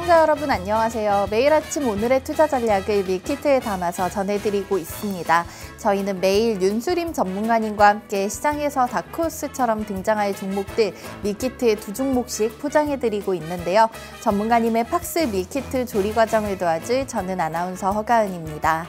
시청자 여러분 안녕하세요. 매일 아침 오늘의 투자 전략을 밀키트에 담아서 전해드리고 있습니다. 저희는 매일 윤수림 전문가님과 함께 시장에서 다크호스처럼 등장할 종목들 밀키트에 2종목씩 포장해드리고 있는데요. 전문가님의 팍스 밀키트 조리 과정을 도와줄 저는 아나운서 허가은입니다.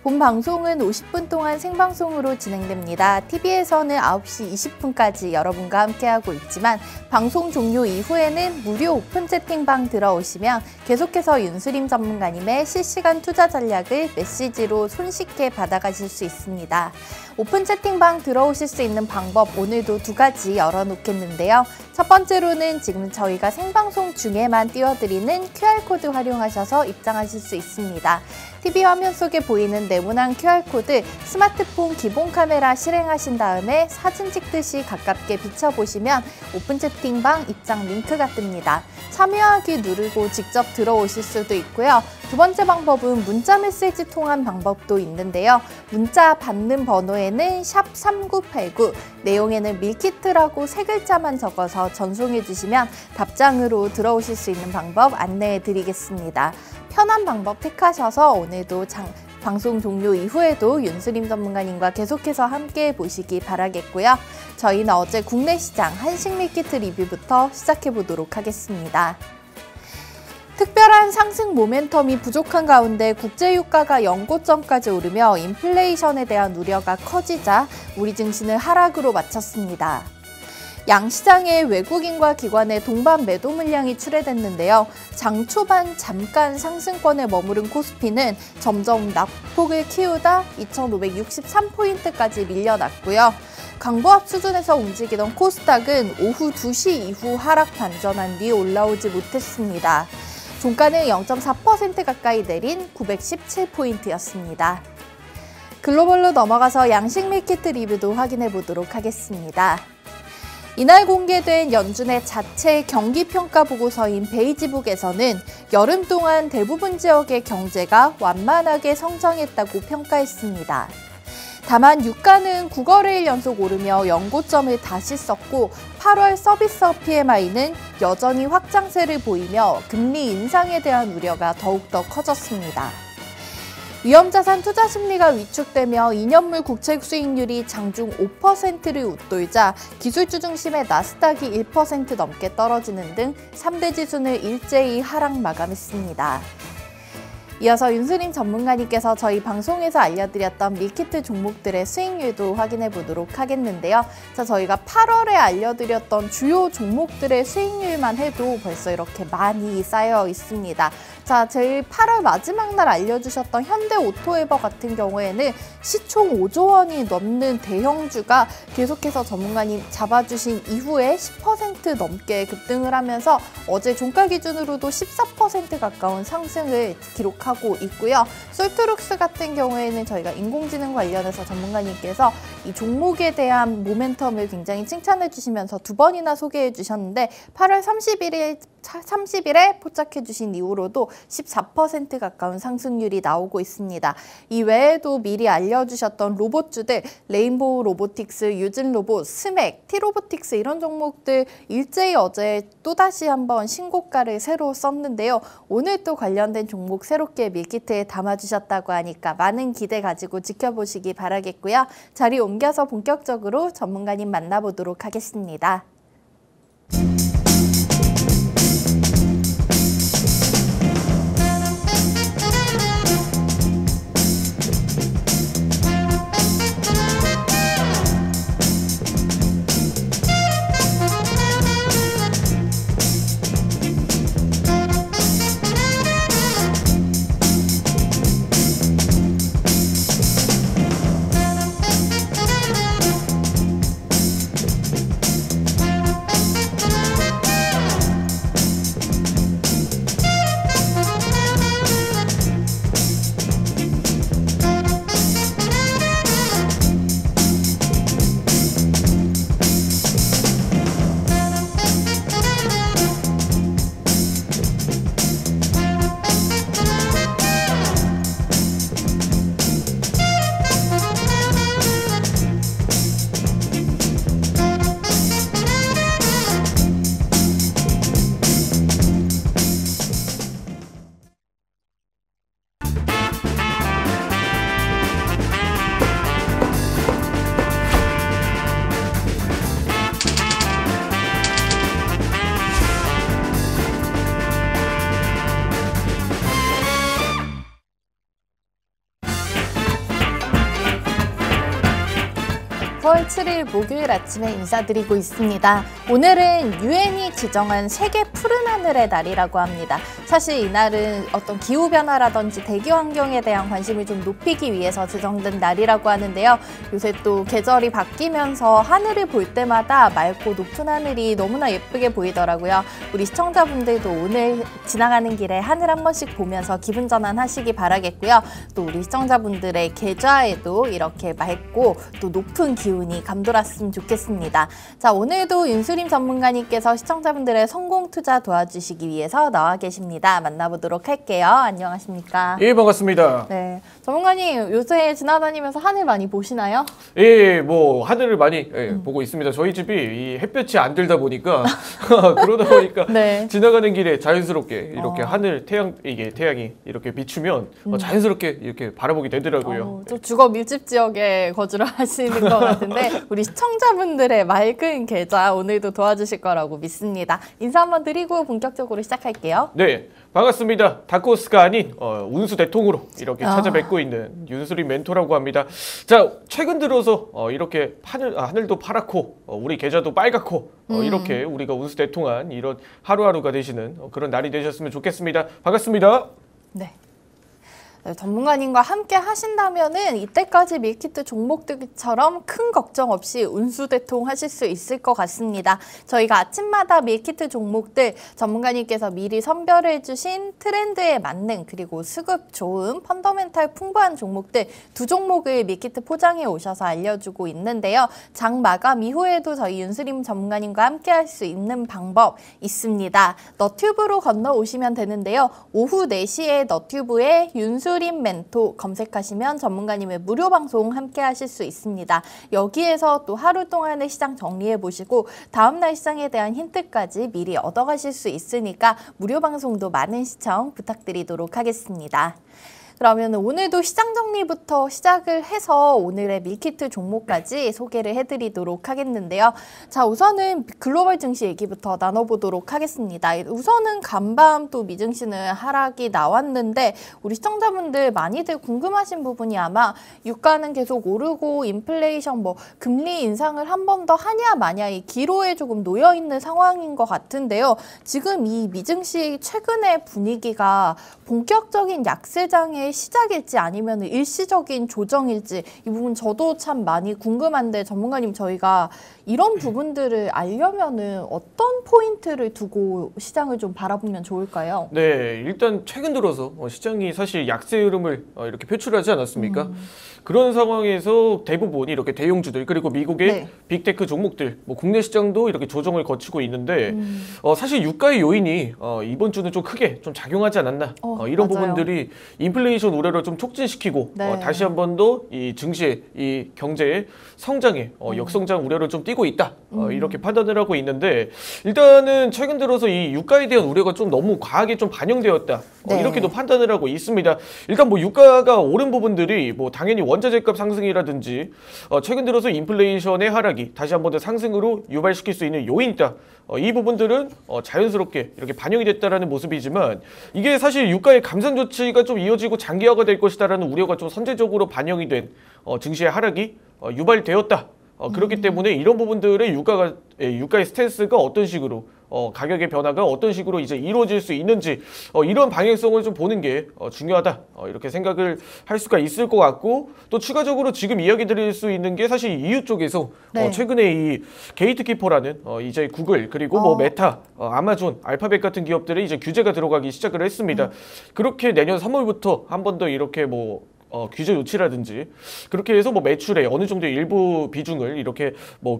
본 방송은 50분 동안 생방송으로 진행됩니다. TV에서는 9시 20분까지 여러분과 함께하고 있지만 방송 종료 이후에는 무료 오픈 채팅방 들어오시면 계속해서 윤수림 전문가님의 실시간 투자 전략을 메시지로 손쉽게 받아가실 수 있습니다. 오픈 채팅방 들어오실 수 있는 방법 오늘도 2가지 열어놓겠는데요. 첫 번째로는 지금 저희가 생방송 중에만 띄워드리는 QR코드 활용하셔서 입장하실 수 있습니다. TV 화면 속에 보이는 네모난 QR코드 스마트폰 기본 카메라 실행하신 다음에 사진 찍듯이 가깝게 비춰보시면 오픈 채팅방 입장 링크가 뜹니다. 참여하기 누르고 직접 들어오실 수도 있고요. 두 번째 방법은 문자 메시지 통한 방법도 있는데요. 문자 받는 번호에는 샵3989, 내용에는 밀키트라고 3글자만 적어서 전송해 주시면 답장으로 들어오실 수 있는 방법 안내해 드리겠습니다. 편한 방법 택하셔서 오늘도 방송 종료 이후에도 윤수림 전문가님과 계속해서 함께 보시기 바라겠고요. 저희는 어제 국내 시장 한식 밀키트 리뷰부터 시작해 보도록 하겠습니다. 특별한 상승 모멘텀이 부족한 가운데 국제유가가 연고점까지 오르며 인플레이션에 대한 우려가 커지자 우리 증시는 하락으로 마쳤습니다. 양시장에 외국인과 기관의 동반 매도 물량이 출회됐는데요. 장 초반 잠깐 상승권에 머무른 코스피는 점점 낙폭을 키우다 2,563포인트까지 밀려났고요. 강보합 수준에서 움직이던 코스닥은 오후 2시 이후 하락 반전한 뒤 올라오지 못했습니다. 종가는 0.4% 가까이 내린 917포인트였습니다. 글로벌로 넘어가서 양식 밀키트 리뷰도 확인해 보도록 하겠습니다. 이날 공개된 연준의 자체 경기평가 보고서인 베이지북에서는 여름 동안 대부분 지역의 경제가 완만하게 성장했다고 평가했습니다. 다만 유가는 9거래일 연속 오르며 연고점을 다시 썼고 8월 서비스업 PMI는 여전히 확장세를 보이며 금리 인상에 대한 우려가 더욱더 커졌습니다. 위험자산 투자 심리가 위축되며 2년물 국채 수익률이 장중 5%를 웃돌자 기술주 중심의 나스닥이 1% 넘게 떨어지는 등 3대 지수는 일제히 하락 마감했습니다. 이어서 윤수림 전문가님께서 저희 방송에서 알려드렸던 밀키트 종목들의 수익률도 확인해 보도록 하겠는데요. 자, 저희가 8월에 알려드렸던 주요 종목들의 수익률만 해도 벌써 이렇게 많이 쌓여 있습니다. 자, 제일 8월 마지막 날 알려주셨던 현대오토에버 같은 경우에는 시총 5조 원이 넘는 대형주가 계속해서 전문가님 잡아주신 이후에 10% 넘게 급등을 하면서 어제 종가 기준으로도 14% 가까운 상승을 기록하고 있고요. 솔트룩스 같은 경우에는 저희가 인공지능 관련해서 전문가님께서 이 종목에 대한 모멘텀을 굉장히 칭찬해 주시면서 2번이나 소개해 주셨는데 8월 30일에 포착해 주신 이후로도 14% 가까운 상승률이 나오고 있습니다. 이 외에도 미리 알려주셨던 로봇주들 레인보우 로보틱스, 유진로봇, 스맥, 티로보틱스 이런 종목들 일제히 어제 또다시 한번 신고가를 새로 썼는데요. 오늘 또 관련된 종목 새롭게 밀키트에 담아주셨다고 하니까 많은 기대 가지고 지켜보시기 바라겠고요. 자리 옮겨서 본격적으로 전문가님 만나보도록 하겠습니다. 9월 7일 목요일 아침에 인사드리고 있습니다. 오늘은 유엔이 지정한 세계 푸른 하늘의 날이라고 합니다. 사실 이날은 어떤 기후변화라든지 대기 환경에 대한 관심을 좀 높이기 위해서 지정된 날이라고 하는데요. 요새 또 계절이 바뀌면서 하늘을 볼 때마다 맑고 높은 하늘이 너무나 예쁘게 보이더라고요. 우리 시청자분들도 오늘 지나가는 길에 하늘 한 번씩 보면서 기분 전환하시기 바라겠고요. 또 우리 시청자분들의 계좌에도 이렇게 맑고 또 높은 기운이 감돌았으면 좋겠습니다. 자, 오늘도 윤수림 전문가님께서 시청자분들의 성공 투자 도와주시기 위해서 나와 계십니다. 만나보도록 할게요. 안녕하십니까? 예, 반갑습니다. 네, 전문가님 요새 지나다니면서 하늘 많이 보시나요? 예, 뭐 하늘을 많이 보고 있습니다. 저희 집이 이 햇볕이 안 들다 보니까 그러다 보니까 네. 지나가는 길에 자연스럽게 이렇게 하늘 태양이 이렇게 비추면 자연스럽게 이렇게 바라보게 되더라고요. 좀 주거 밀집 지역에 거주를 하시는 것 같은데 우리 시청자분들의 맑은 계좌 오늘도 도와주실 거라고 믿습니다. 인사 한번 드리고 본격적으로 시작할게요. 네, 반갑습니다. 다크호스가 아닌 운수 대통으로 이렇게 찾아뵙고 있는 윤수림 멘토라고 합니다. 자, 최근 들어서 이렇게 하늘도 파랗고 우리 계좌도 빨갛고 이렇게 우리가 운수 대통한 이런 하루하루가 되시는 그런 날이 되셨으면 좋겠습니다. 반갑습니다. 네. 전문가님과 함께 하신다면은 이때까지 밀키트 종목들처럼 큰 걱정 없이 운수대통 하실 수 있을 것 같습니다. 저희가 아침마다 밀키트 종목들 전문가님께서 미리 선별해 주신 트렌드에 맞는 그리고 수급 좋은 펀더멘탈 풍부한 종목들 두 종목을 밀키트 포장해 오셔서 알려주고 있는데요. 장 마감 이후에도 저희 윤수림 전문가님과 함께 할 수 있는 방법 있습니다. 너튜브로 건너오시면 되는데요. 오후 4시에 너튜브에 윤수림 멘토 검색하시면 전문가님의 무료 방송 함께 하실 수 있습니다. 여기에서 또 하루 동안의 시장 정리해 보시고 다음날 시장에 대한 힌트까지 미리 얻어가실 수 있으니까 무료 방송도 많은 시청 부탁드리도록 하겠습니다. 그러면 오늘도 시장 정리부터 시작을 해서 오늘의 밀키트 종목까지 소개를 해드리도록 하겠는데요. 자, 우선은 글로벌 증시 얘기부터 나눠보도록 하겠습니다. 우선은 간밤 또 미증시는 하락이 나왔는데 우리 시청자분들 많이들 궁금하신 부분이 아마 유가는 계속 오르고 인플레이션 금리 인상을 한 번 더 하냐 마냐 이 기로에 조금 놓여있는 상황인 것 같은데요. 지금 이 미증시 최근의 분위기가 본격적인 약세장의 시작일지 아니면 일시적인 조정일지 이 부분 저도 참 많이 궁금한데 전문가님 저희가 이런 부분들을 알려면은 어떤 포인트를 두고 시장을 좀 바라보면 좋을까요? 네, 일단 최근 들어서 시장이 사실 약세 흐름을 이렇게 표출하지 않았습니까? 그런 상황에서 대부분 이렇게 대형주들 그리고 미국의 빅테크 종목들 국내 시장도 이렇게 조정을 거치고 있는데 사실 유가의 요인이 이번 주는 좀 크게 좀 작용하지 않았나 이런 맞아요. 부분들이 인플레이션 우려를 좀 촉진시키고 다시 한 번 더 이 증시의 이 경제의 성장에 역성장 우려를 좀 띄고 있다 이렇게 판단을 하고 있는데 일단은 최근 들어서 이 유가에 대한 우려가 좀 너무 과하게 좀 반영되었다 이렇게도 판단을 하고 있습니다. 일단 유가가 오른 부분들이 당연히 원자재값 상승이라든지 최근 들어서 인플레이션의 하락이 다시 한 번 더 상승으로 유발시킬 수 있는 요인이다. 이 부분들은 자연스럽게 이렇게 반영이 됐다라는 모습이지만 이게 사실 유가의 감산 조치가 좀 이어지고 장기화가 될 것이다라는 우려가 좀 선제적으로 반영이 된 증시의 하락이 유발되었다. 그렇기 때문에 이런 부분들의 유가의 스탠스가 어떤 식으로 가격의 변화가 어떤 식으로 이제 이루어질 수 있는지 이런 방향성을 좀 보는 게 중요하다 이렇게 생각을 할 수가 있을 것 같고 또 추가적으로 지금 이야기 드릴 수 있는 게 사실 EU 쪽에서 최근에 이 게이트키퍼라는 이제 구글 그리고 메타, 아마존, 알파벳 같은 기업들의 이제 규제가 들어가기 시작을 했습니다. 그렇게 내년 3월부터 한 번 더 이렇게 규제 조치라든지 그렇게 해서 매출에 어느 정도 일부 비중을 이렇게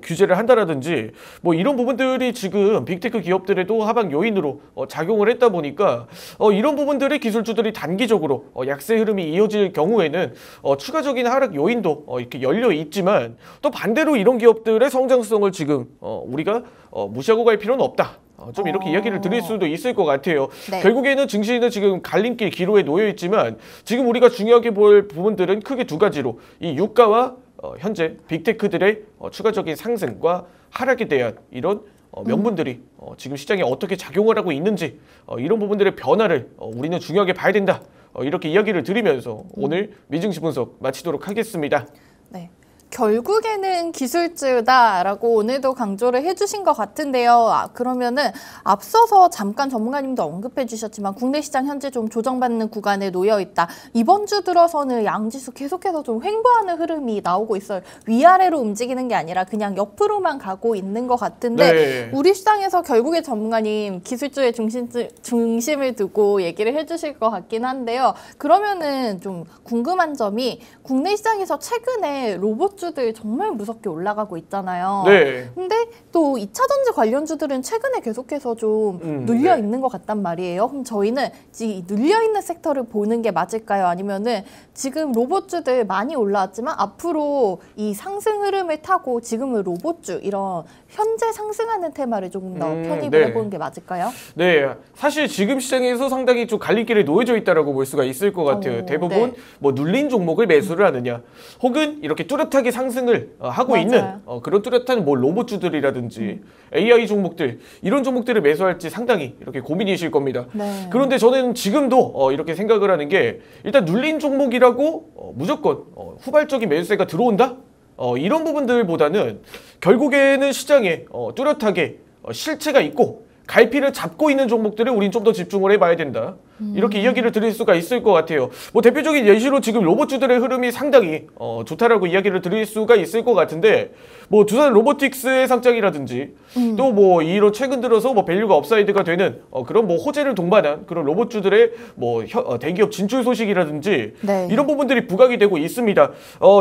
규제를 한다라든지 이런 부분들이 지금 빅테크 기업들에도 하방 요인으로 작용을 했다 보니까 이런 부분들의 기술주들이 단기적으로 약세 흐름이 이어질 경우에는 추가적인 하락 요인도 이렇게 열려 있지만 또 반대로 이런 기업들의 성장성을 지금 우리가 무시하고 갈 필요는 없다. 좀 이렇게 이야기를 드릴 수도 있을 것 같아요. 결국에는 증시는 지금 갈림길 기로에 놓여 있지만 지금 우리가 중요하게 볼 부분들은 크게 두 가지로 이 유가와 현재 빅테크들의 추가적인 상승과 하락에 대한 이런 명분들이 지금 시장에 어떻게 작용을 하고 있는지 이런 부분들의 변화를 우리는 중요하게 봐야 된다. 이렇게 이야기를 드리면서 오늘 미증시 분석 마치도록 하겠습니다. 네. 결국에는 기술주다라고 오늘도 강조를 해주신 것 같은데요. 그러면은 앞서서 잠깐 전문가님도 언급해 주셨지만 국내 시장 현재 좀 조정받는 구간에 놓여 있다. 이번 주 들어서는 양지수 계속해서 좀 횡보하는 흐름이 나오고 있어요. 위아래로 움직이는 게 아니라 그냥 옆으로만 가고 있는 것 같은데 네. 우리 시장에서 결국에 전문가님 기술주의 중심을 두고 얘기를 해주실 것 같긴 한데요. 그러면은 좀 궁금한 점이 국내 시장에서 최근에 로봇주들 정말 무섭게 올라가고 있잖아요. 네. 근데 또 2차 전지 관련주들은 최근에 계속해서 좀 눌려 있는 것 같단 말이에요. 그럼 저희는 이 눌려 있는 섹터를 보는 게 맞을까요? 아니면은 지금 로봇주들 많이 올라왔지만 앞으로 이 상승 흐름을 타고 지금은 로봇주 이런 현재 상승하는 테마를 조금 더 편입을 해보는 게 맞을까요? 네, 사실 지금 시장에서 상당히 좀 갈림길에 놓여져 있다라고 볼 수가 있을 것 같아요. 대부분 네. 뭐 눌린 종목을 매수를 하느냐, 혹은 이렇게 뚜렷하게 상승을 하고 맞아요. 있는 그런 뚜렷한 뭐 로봇주들이라든지 AI 종목들 이런 종목들을 매수할지 상당히 이렇게 고민이실 겁니다. 네. 그런데 저는 지금도 이렇게 생각을 하는 게 일단 눌린 종목이라고 무조건 후발적인 매수세가 들어온다? 이런 부분들보다는 결국에는 시장에 뚜렷하게 실체가 있고 갈피를 잡고 있는 종목들을 우린 좀 더 집중을 해봐야 된다. 이렇게 이야기를 드릴 수가 있을 것 같아요. 뭐 대표적인 예시로 지금 로봇주들의 흐름이 상당히 좋다라고 이야기를 드릴 수가 있을 것 같은데 뭐 두산 로보틱스의 상장이라든지 또 뭐 이런 최근 들어서 뭐 밸류가 업사이드가 되는 그런 뭐 호재를 동반한 그런 로봇주들의 뭐 대기업 진출 소식이라든지 네. 이런 부분들이 부각이 되고 있습니다.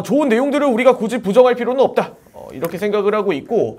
좋은 내용들을 우리가 굳이 부정할 필요는 없다. 이렇게 생각을 하고 있고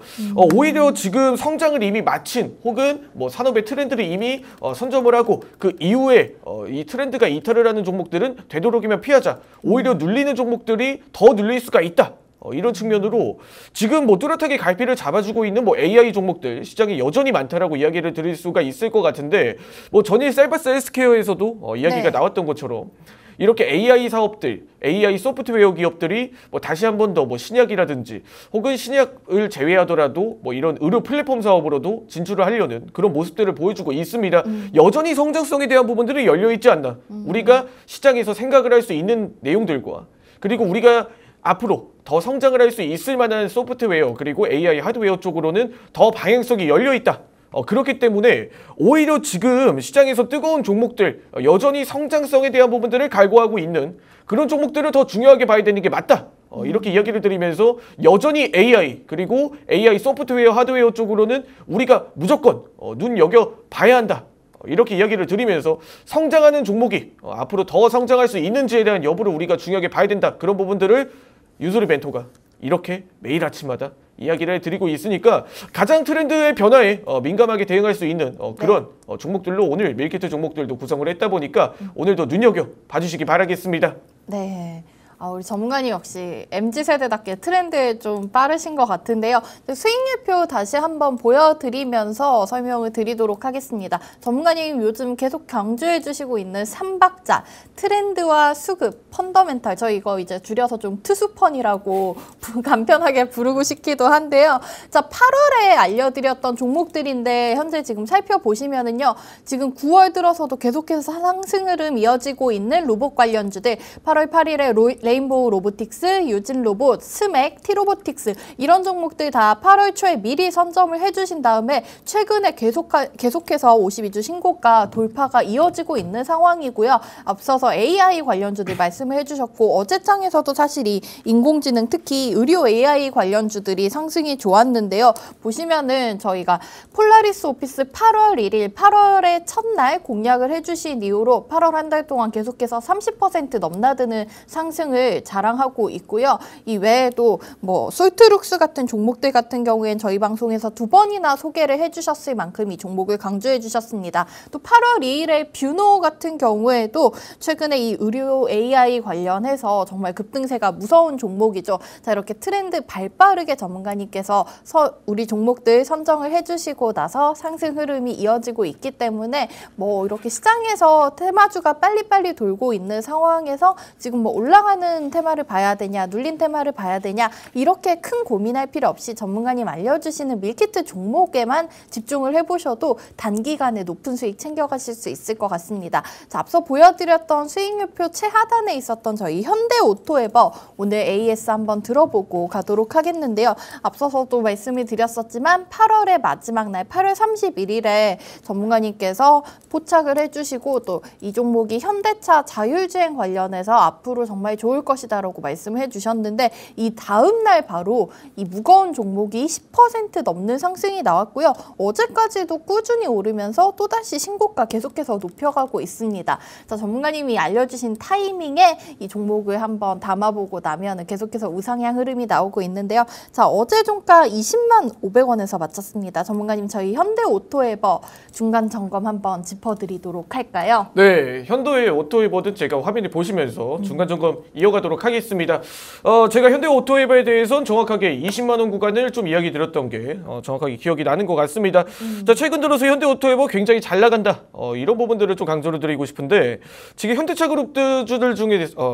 오히려 지금 성장을 이미 마친 혹은 뭐 산업의 트렌드를 이미 선점을 하고 그 이후에 이 트렌드가 이탈을 하는 종목들은 되도록이면 피하자. 오히려 눌리는 종목들이 더 눌릴 수가 있다. 이런 측면으로 지금 뭐 뚜렷하게 갈피를 잡아주고 있는 뭐 AI 종목들 시장에 여전히 많다라고 이야기를 드릴 수가 있을 것 같은데 뭐 전일 셀바스 헬스케어에서도 이야기가 네. 나왔던 것처럼 이렇게 AI 사업들, AI 소프트웨어 기업들이 뭐 다시 한 번 더 뭐 신약이라든지 혹은 신약을 제외하더라도 뭐 이런 의료 플랫폼 사업으로도 진출을 하려는 그런 모습들을 보여주고 있습니다. 여전히 성장성에 대한 부분들이 열려 있지 않나. 우리가 시장에서 생각을 할 수 있는 내용들과 그리고 우리가 앞으로 더 성장을 할 수 있을 만한 소프트웨어 그리고 AI 하드웨어 쪽으로는 더 방향성이 열려 있다. 그렇기 때문에 오히려 지금 시장에서 뜨거운 종목들 여전히 성장성에 대한 부분들을 갈구하고 있는 그런 종목들을 더 중요하게 봐야 되는 게 맞다. 이렇게 이야기를 드리면서 여전히 AI 그리고 AI 소프트웨어 하드웨어 쪽으로는 우리가 무조건 눈여겨 봐야 한다. 이렇게 이야기를 드리면서 성장하는 종목이 앞으로 더 성장할 수 있는지에 대한 여부를 우리가 중요하게 봐야 된다. 그런 부분들을 유수리 벤토가 이렇게 매일 아침마다 이야기를 드리고 있으니까 가장 트렌드의 변화에 민감하게 대응할 수 있는 그런 종목들로 오늘 밀키트 종목들도 구성을 했다 보니까 오늘도 눈여겨 봐주시기 바라겠습니다. 네. 우리 전문가님 역시 MZ세대답게 트렌드에 좀 빠르신 것 같은데요. 수익률표 다시 한번 보여드리면서 설명을 드리도록 하겠습니다. 전문가님 요즘 계속 강조해 주시고 있는 3박자, 트렌드와 수급, 펀더멘탈, 저 이거 이제 줄여서 좀 투수펀이라고 간편하게 부르고 싶기도 한데요. 자, 8월에 알려드렸던 종목들인데 현재 지금 살펴보시면은요. 지금 9월 들어서도 계속해서 상승 흐름 이어지고 있는 로봇 관련주들 8월 8일에 레인보우 로보틱스, 유진 로봇, 스맥, 티로보틱스 이런 종목들 다 8월 초에 미리 선점을 해주신 다음에 최근에 계속해서 52주 신고가 돌파가 이어지고 있는 상황이고요. 앞서서 AI 관련주들 말씀을 해주셨고 어제장에서도 사실 이 인공지능 특히 의료 AI 관련주들이 상승이 좋았는데요. 보시면은 저희가 폴라리스 오피스 8월 1일 8월의 첫날 공략을 해주신 이후로 8월 한 달 동안 계속해서 30% 넘나드는 상승을 자랑하고 있고요. 이 외에도 뭐 솔트룩스 같은 종목들 같은 경우엔 저희 방송에서 2번이나 소개를 해주셨을 만큼 이 종목을 강조해 주셨습니다. 또 8월 2일에 뷰노 같은 경우에도 최근에 이 의료 AI 관련해서 정말 급등세가 무서운 종목이죠. 자, 이렇게 트렌드 발빠르게 전문가님께서 우리 종목들 선정을 해주시고 나서 상승 흐름이 이어지고 있기 때문에 뭐 이렇게 시장에서 테마주가 빨리빨리 돌고 있는 상황에서 지금 뭐 올라가는 올라가는 테마를 봐야 되냐, 눌린 테마를 봐야 되냐, 이렇게 큰 고민할 필요 없이 전문가님 알려주시는 밀키트 종목에만 집중을 해보셔도 단기간에 높은 수익 챙겨가실 수 있을 것 같습니다. 자, 앞서 보여드렸던 수익률표 최하단에 있었던 저희 현대오토에버 오늘 AS 한번 들어보고 가도록 하겠는데요. 앞서서도 말씀을 드렸었지만 8월의 마지막 날 8월 31일에 전문가님께서 포착을 해주시고 또 이 종목이 현대차 자율주행 관련해서 앞으로 정말 좋을 것이다라고 말씀을 해주셨는데 이 다음 날 바로 이 무거운 종목이 10% 넘는 상승이 나왔고요. 어제까지도 꾸준히 오르면서 또다시 신고가 계속해서 높여가고 있습니다. 자, 전문가님이 알려주신 타이밍에 이 종목을 한번 담아보고 나면 계속해서 우상향 흐름이 나오고 있는데요. 자, 어제 종가 20만 500원에서 마쳤습니다. 전문가님, 저희 현대오토에버 중간 점검 한번 짚어드리도록 할까요? 네, 현대오토에버는 제가 화면을 보시면서 중간 점검 이어가도록 하겠습니다. 제가 현대오토에버에 대해서는 정확하게 20만 원 구간을 좀 이야기 드렸던 게 정확하게 기억이 나는 것 같습니다. 자, 최근 들어서 현대오토에버 굉장히 잘 나간다. 이런 부분들을 좀 강조를 드리고 싶은데 지금 현대차 그룹주들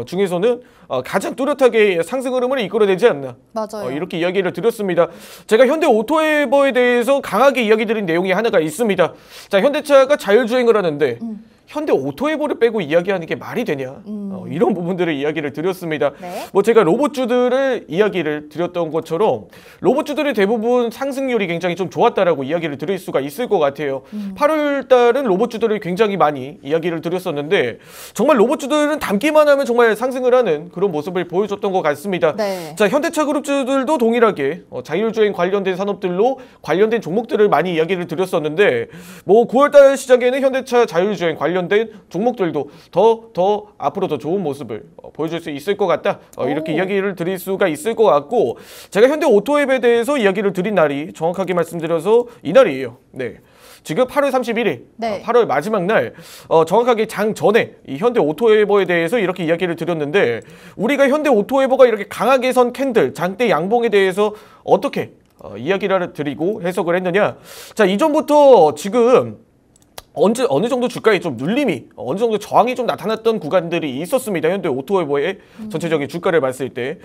중에서는 가장 뚜렷하게 상승 흐름을 이끌어내지 않나. 맞아요. 이렇게 이야기를 드렸습니다. 제가 현대오토에버에 대해서 강하게 이야기 드린 내용이 하나가 있습니다. 자, 현대차가 자율주행을 하는데 현대오토에버를 빼고 이야기하는 게 말이 되냐, 이런 부분들을 이야기를 드렸습니다. 네. 뭐 제가 로봇주들을 이야기를 드렸던 것처럼 로봇주들의 대부분 상승률이 굉장히 좀 좋았다라고 이야기를 드릴 수가 있을 것 같아요. 8월 달은 로봇주들을 굉장히 많이 이야기를 드렸었는데 정말 로봇주들은 담기만 하면 정말 상승을 하는 그런 모습을 보여줬던 것 같습니다. 네. 자, 현대차 그룹주들도 동일하게 자율주행 관련된 산업들로 관련된 종목들을 많이 이야기를 드렸었는데 뭐 9월 달 시작에는 현대차 자율주행 관련된 종목들도 더 앞으로 더 좋은 모습을 보여줄 수 있을 것 같다. 이렇게 이야기를 드릴 수가 있을 것 같고, 제가 현대오토앱에 대해서 이야기를 드린 날이 정확하게 말씀드려서 이날이에요. 네. 지금 8월 31일, 네. 8월 마지막 날 정확하게 장 전에 이 현대오토에버에 대해서 이렇게 이야기를 드렸는데 우리가 현대오토에버가 이렇게 강하게 선 캔들, 장대 양봉에 대해서 어떻게 이야기를 드리고 해석을 했느냐. 자, 이전부터 지금 어느 정도 주가에 좀 눌림이, 어느 정도 저항이 좀 나타났던 구간들이 있었습니다. 현대오토에버의 전체적인 주가를 봤을 때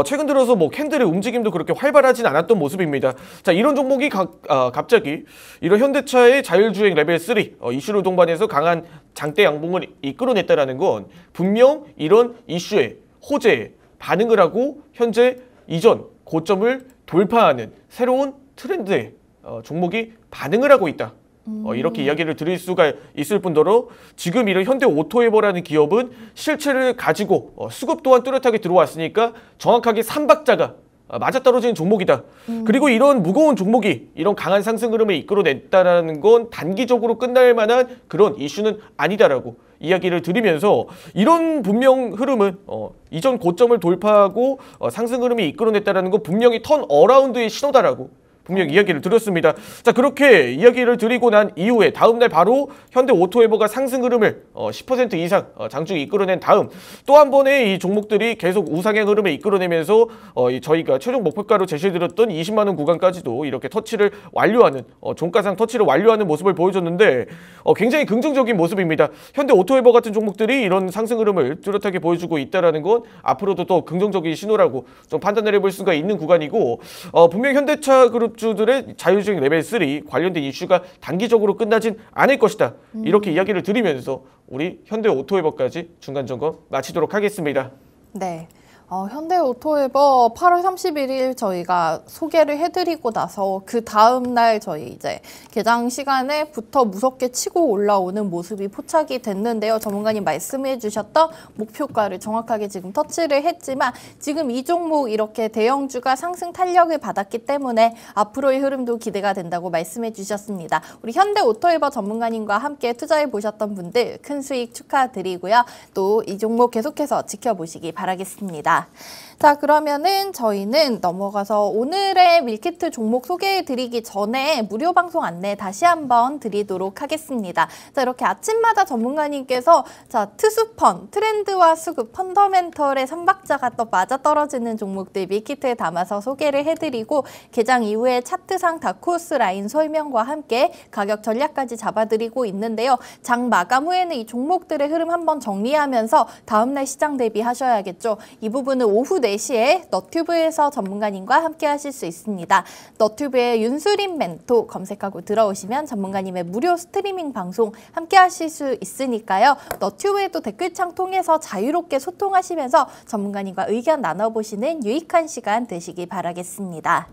최근 들어서 뭐 캔들의 움직임도 그렇게 활발하진 않았던 모습입니다. 자, 이런 종목이 갑자기 이런 현대차의 자율주행 레벨 3 이슈를 동반해서 강한 장대 양봉을 이끌어냈다라는 건 분명 이런 이슈에 호재에 반응을 하고 현재 이전 고점을 돌파하는 새로운 트렌드에 종목이 반응을 하고 있다. 이렇게 이야기를 드릴 수가 있을 뿐더러 지금 이런 현대오토에버라는 기업은 실체를 가지고 수급 또한 뚜렷하게 들어왔으니까 정확하게 3박자가 맞아떨어지는 종목이다. 그리고 이런 무거운 종목이 이런 강한 상승 흐름을 이끌어냈다는 건 단기적으로 끝날 만한 그런 이슈는 아니다라고 이야기를 드리면서 이런 분명 흐름은 이전 고점을 돌파하고 상승 흐름이 이끌어냈다는 건 분명히 턴 어라운드의 신호다라고 분명히 이야기를 드렸습니다. 자, 그렇게 이야기를 드리고 난 이후에 다음날 바로 현대오토에버가 상승 흐름을 10% 이상 장중에 이끌어낸 다음 또 한 번의 이 종목들이 계속 우상향 흐름을 이끌어내면서 저희가 최종 목표가로 제시해드렸던 20만 원 구간까지도 이렇게 터치를 완료하는 종가상 터치를 완료하는 모습을 보여줬는데 굉장히 긍정적인 모습입니다. 현대오토에버 같은 종목들이 이런 상승 흐름을 뚜렷하게 보여주고 있다는 건 앞으로도 더 긍정적인 신호라고 좀 판단을 해볼 수가 있는 구간이고 분명 현대차 그룹 주들의 자율주행 레벨 3 관련된 이슈가 단기적으로 끝나진 않을 것이다. 이렇게 이야기를 드리면서 우리 현대오토에버까지 중간 점검 마치도록 하겠습니다. 네. 현대오토에버 8월 31일 저희가 소개를 해드리고 나서 그 다음날 저희 이제 개장 시간에부터 무섭게 치고 올라오는 모습이 포착이 됐는데요. 전문가님 말씀해 주셨던 목표가를 정확하게 지금 터치를 했지만 지금 이 종목 이렇게 대형주가 상승 탄력을 받았기 때문에 앞으로의 흐름도 기대가 된다고 말씀해 주셨습니다. 우리 현대오토에버 전문가님과 함께 투자해 보셨던 분들 큰 수익 축하드리고요. 또 이 종목 계속해서 지켜보시기 바라겠습니다. 있습니다. 자, 그러면은 저희는 넘어가서 오늘의 밀키트 종목 소개해드리기 전에 무료 방송 안내 다시 한번 드리도록 하겠습니다. 자, 이렇게 아침마다 전문가님께서 자, 트수펀, 트렌드와 수급, 펀더멘털의 3박자가 또 맞아떨어지는 종목들 밀키트에 담아서 소개를 해드리고 개장 이후에 차트상 다크호스 라인 설명과 함께 가격 전략까지 잡아드리고 있는데요. 장 마감 후에는 이 종목들의 흐름 한번 정리하면서 다음날 시장 대비하셔야겠죠. 이 부분은 오후 4시에 너튜브에서 전문가님과 함께 하실 수 있습니다. 너튜브에 윤수림 멘토 검색하고 들어오시면 전문가님의 무료 스트리밍 방송 함께 하실 수 있으니까요. 너튜브에도 댓글창 통해서 자유롭게 소통하시면서 전문가님과 의견 나눠보시는 유익한 시간 되시기 바라겠습니다.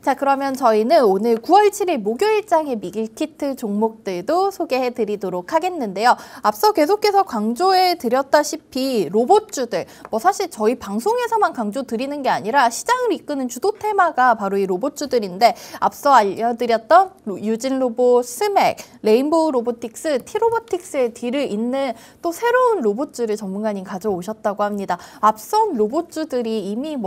자, 그러면 저희는 오늘 9월 7일 목요일장의 밀키트 종목들도 소개해드리도록 하겠는데요. 앞서 계속해서 강조해드렸다시피 로봇주들, 사실 저희 방송에서만 강조드리는 게 아니라 시장을 이끄는 주도 테마가 바로 이 로봇주들인데 앞서 알려드렸던 유진로봇, 스맥, 레인보우 로보틱스, 티로보틱스의 뒤를 잇는 또 새로운 로봇주를 전문가님 가져오셨다고 합니다. 앞선 로봇주들이 이미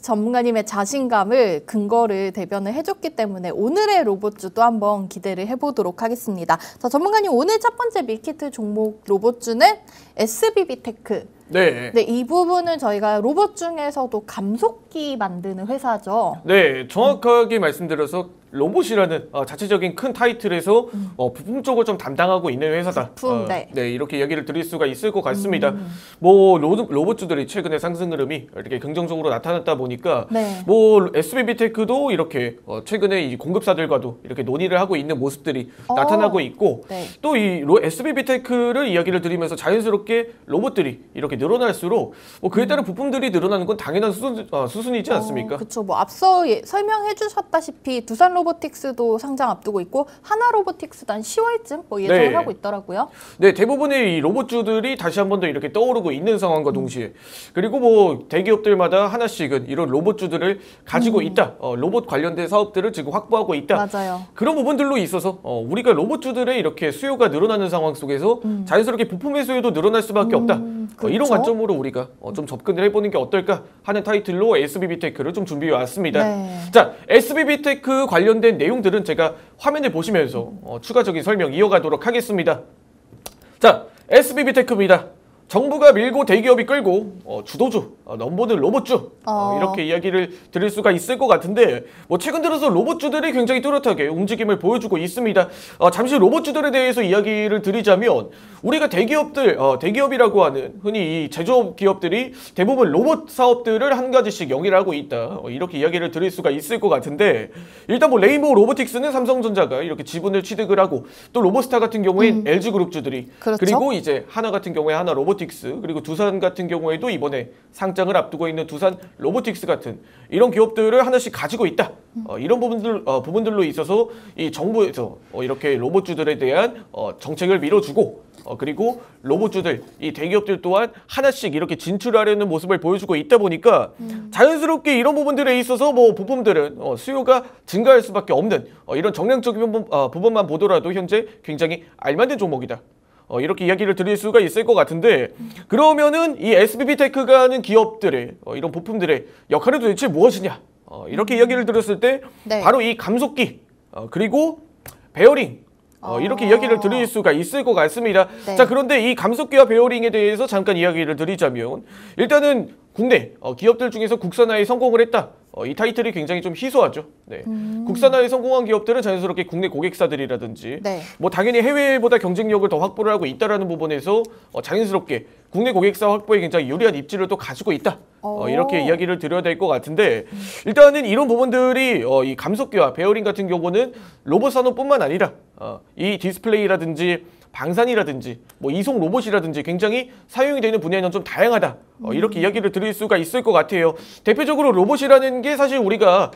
전문가님의 자신감을 근거를 대변을 해줬기 때문에 오늘의 로봇주도 한번 기대를 해보도록 하겠습니다. 자, 전문가님 오늘 첫 번째 밀키트 종목 로봇주는 SBB테크. 네. 네, 이 부분은 저희가 로봇 중에서도 감속기 만드는 회사죠. 네, 정확하게 말씀드려서 로봇이라는 자체적인 큰 타이틀에서 부품 쪽을 좀 담당하고 있는 회사다. 부품, 네. 네, 이렇게 이야기를 드릴 수가 있을 것 같습니다. 로봇주들이 최근에 상승 흐름이 이렇게 긍정적으로 나타났다 보니까 네. SBB테크도 이렇게 최근에 이 공급사들과도 이렇게 논의를 하고 있는 모습들이 나타나고 있고 네. 또 이 SBB테크를 이야기를 드리면서 자연스럽게 로봇들이 이렇게 늘어날수록 그에 따른 부품들이 늘어나는 건 당연한 수순이지 않습니까? 그렇죠. 앞서 설명해 주셨다시피 두산 로보틱스도 상장 앞두고 있고 하나 로보틱스도 한 10월쯤 예정을 하고 있더라고요. 네, 대부분의 이 로봇주들이 다시 한 번 더 이렇게 떠오르고 있는 상황과 동시에 그리고 대기업들마다 하나씩은 이런 로봇주들을 가지고 있다. 로봇 관련된 사업들을 지금 확보하고 있다. 맞아요. 그런 부분들로 있어서 우리가 로봇주들의 이렇게 수요가 늘어나는 상황 속에서 자연스럽게 부품의 수요도 늘어날 수밖에 없다. 그렇죠? 이런 관점으로 우리가 좀 접근을 해보는 게 어떨까 하는 타이틀로 SBB테크를 좀 준비해 왔습니다. 네. 자, SBB테크 관련된 내용들은 제가 화면을 보시면서 추가적인 설명 이어가도록 하겠습니다. 자, SBB테크입니다. 정부가 밀고 대기업이 끌고 주도주, 넘보는 로봇주 이렇게 이야기를 드릴 수가 있을 것 같은데 최근 들어서 로봇주들이 굉장히 뚜렷하게 움직임을 보여주고 있습니다. 잠시 로봇주들에 대해서 이야기를 드리자면 우리가 대기업이라고 하는 흔히 이 제조업 기업들이 대부분 로봇 사업들을 한 가지씩 영위를 하고 있다. 이렇게 이야기를 드릴 수가 있을 것 같은데 일단 레인보우 로보틱스는 삼성전자가 이렇게 지분을 취득을 하고 또 로보스타 같은 경우엔 LG그룹주들이 그렇죠? 그리고 이제 하나 같은 경우에 하나 로보틱스 그리고 두산 같은 경우에도 이번에 상장을 앞두고 있는 두산 로보틱스 같은 이런 기업들을 하나씩 가지고 있다. 이런 부분들로 있어서 이 정부에서 이렇게 로봇주들에 대한 정책을 밀어주고 그리고 로봇주들, 이 대기업들 또한 하나씩 이렇게 진출하려는 모습을 보여주고 있다 보니까 자연스럽게 이런 부분들에 있어서 부품들은 수요가 증가할 수밖에 없는 이런 정량적인 부분만 보더라도 현재 굉장히 알맞은 종목이다. 이렇게 이야기를 드릴 수가 있을 것 같은데 그러면은 이 SBB테크가 하는 기업들의 이런 부품들의 역할은 도대체 무엇이냐 이렇게 이야기를 들었을 때 네. 바로 이 감속기 그리고 베어링 이렇게 이야기를 드릴 수가 있을 것 같습니다. 네. 자, 그런데 이 감속기와 베어링에 대해서 잠깐 이야기를 드리자면 일단은 국내 기업들 중에서 국산화에 성공을 했다. 이 타이틀이 굉장히 좀 희소하죠. 네. 국산화에 성공한 기업들은 자연스럽게 국내 고객사들이라든지 네. 당연히 해외보다 경쟁력을 더 확보를 하고 있다라는 부분에서 자연스럽게 국내 고객사 확보에 굉장히 유리한 입지를 또 가지고 있다. 이렇게 이야기를 드려야 될 것 같은데 일단은 이런 부분들이 이 감속기와 베어링 같은 경우는 로봇 산업뿐만 아니라 이 디스플레이라든지 방산이라든지 이송 로봇이라든지 굉장히 사용이 되는 분야는 좀 다양하다. 이렇게 이야기를 드릴 수가 있을 것 같아요. 대표적으로 로봇이라는 게 사실 우리가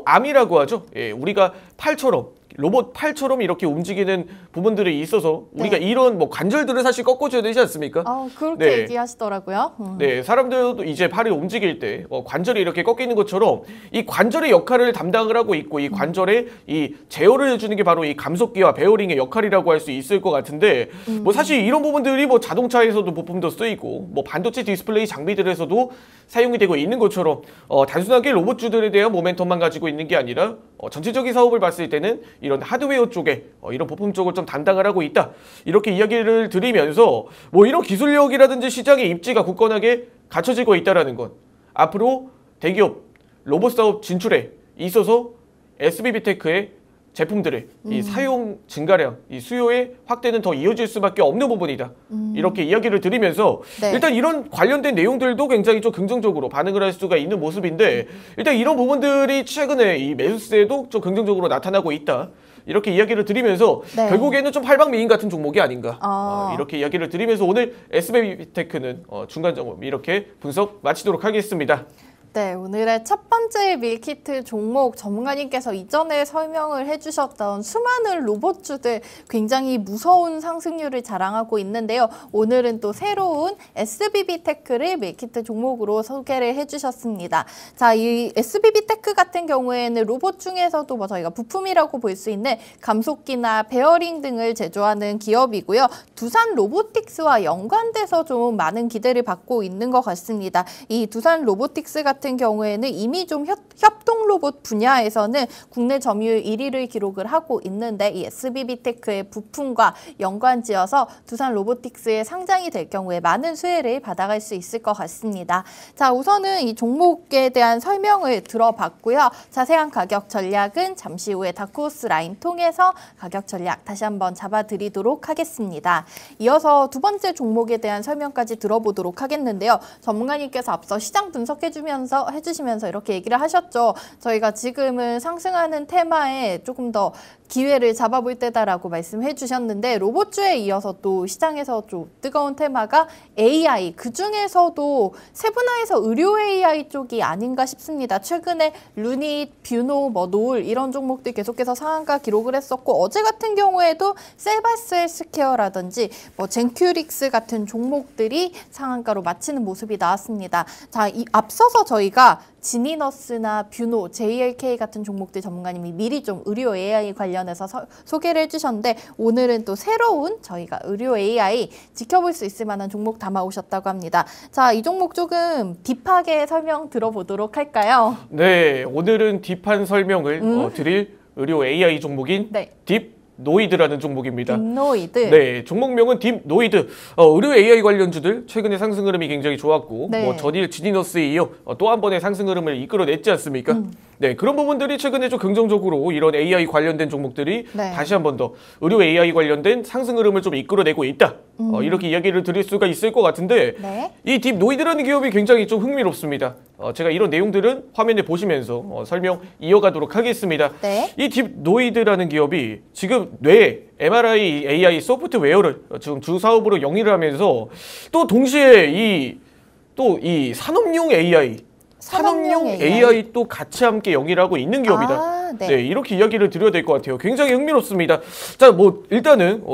암이라고 하죠. 예, 우리가 팔처럼 로봇 팔처럼 이렇게 움직이는 부분들이 있어서 우리가 이런 뭐 관절들을 사실 꺾어줘야 되지 않습니까? 그렇게 얘기하시더라고요. 네, 사람들도 이제 팔이 움직일 때 관절이 이렇게 꺾이는 것처럼 이 관절의 역할을 담당을 하고 있고 이 관절에 이 제어를 해주는 게 바로 이 감속기와 베어링의 역할이라고 할 수 있을 것 같은데 뭐 사실 이런 부분들이 뭐 자동차에서도 부품도 쓰이고 뭐 반도체 디스플레이 장비들에서도 사용이 되고 있는 것처럼 단순하게 로봇주들에 대한 모멘텀만 가지고 있는 게 아니라 전체적인 사업을 봤을 때는 이런 하드웨어 쪽에 이런 부품 쪽을 좀 담당을 하고 있다. 이렇게 이야기를 드리면서 뭐 이런 기술력이라든지 시장의 입지가 굳건하게 갖춰지고 있다라는 것. 앞으로 대기업 로봇 사업 진출에 있어서 SBB테크의 제품들의 이 사용 증가량, 이 수요의 확대는 더 이어질 수밖에 없는 부분이다. 이렇게 이야기를 드리면서 일단 이런 관련된 내용들도 굉장히 좀 긍정적으로 반응을 할 수가 있는 모습인데 일단 이런 부분들이 최근에 이 매수세도 좀 긍정적으로 나타나고 있다. 이렇게 이야기를 드리면서 결국에는 좀 팔방미인 같은 종목이 아닌가 이렇게 이야기를 드리면서 오늘 SBB테크는 중간 점검 이렇게 분석 마치도록 하겠습니다. 네, 오늘의 첫 번째 밀키트 종목 전문가님께서 이전에 설명을 해주셨던 수많은 로봇주들 굉장히 무서운 상승률을 자랑하고 있는데요. 오늘은 또 새로운 SBB테크를 밀키트 종목으로 소개를 해주셨습니다. 자, 이 SBB테크 같은 경우에는 로봇 중에서도 뭐 저희가 부품이라고 볼 수 있는 감속기나 베어링 등을 제조하는 기업이고요. 두산 로보틱스와 연관돼서 좀 많은 기대를 받고 있는 것 같습니다. 이 두산 로보틱스 같은 경우에는 이미 좀 협동 로봇 분야에서는 국내 점유율 1위를 기록을 하고 있는데 이 SBB테크의 부품과 연관지어서 두산 로보틱스에 상장이 될 경우에 많은 수혜를 받아갈 수 있을 것 같습니다. 자, 우선은 이 종목에 대한 설명을 들어봤고요. 자세한 가격 전략은 잠시 후에 다크호스 라인 통해서 가격 전략 다시 한번 잡아드리도록 하겠습니다. 이어서 두 번째 종목에 대한 설명까지 들어보도록 하겠는데요. 전문가님께서 앞서 시장 해주시면서 이렇게 얘기를 하셨죠. 저희가 지금은 상승하는 테마에 조금 더 기회를 잡아볼 때다라고 말씀해 주셨는데 로봇주에 이어서 또 시장에서 좀 뜨거운 테마가 AI, 그중에서도 세분화해서 의료 AI 쪽이 아닌가 싶습니다. 최근에 루닛, 뷰노, 노을 이런 종목들 계속해서 상한가 기록을 했었고 어제 같은 경우에도 셀바스 헬스케어라든지 젠큐릭스 같은 종목들이 상한가로 마치는 모습이 나왔습니다. 자, 이 앞서서 저희가 지니너스나 뷰노, JLK 같은 종목들 전문가님이 미리 좀 의료 AI 관련해서 소개를 해주셨는데 오늘은 또 새로운 저희가 의료 AI 지켜볼 수 있을 만한 종목 담아오셨다고 합니다. 자, 이 종목 조금 딥하게 설명 들어보도록 할까요? 네, 오늘은 딥한 설명을 드릴 의료 AI 종목인 딥노이드라는 종목입니다. 딥노이드. 네, 종목명은 딥노이드. 의료 AI 관련주들 최근에 상승 흐름이 굉장히 좋았고 전일 지니너스에 이어 또 한 번의 상승 흐름을 이끌어냈지 않습니까? 네, 그런 부분들이 최근에 좀 긍정적으로 이런 AI 관련된 종목들이 다시 한 번 더 의료 AI 관련된 상승 흐름을 좀 이끌어내고 있다. 이렇게 이야기를 드릴 수가 있을 것 같은데 이 딥노이드라는 기업이 굉장히 좀 흥미롭습니다. 제가 이런 내용들은 화면에 보시면서 설명 이어가도록 하겠습니다. 이 딥노이드라는 기업이 지금 뇌 MRI AI 소프트웨어를 지금 주 사업으로 영위를 하면서 또 동시에 이 산업용 AI 또 같이 함께 영위를 하고 있는 기업이다. 네, 이렇게 이야기를 드려야 될 것 같아요. 굉장히 흥미롭습니다. 자,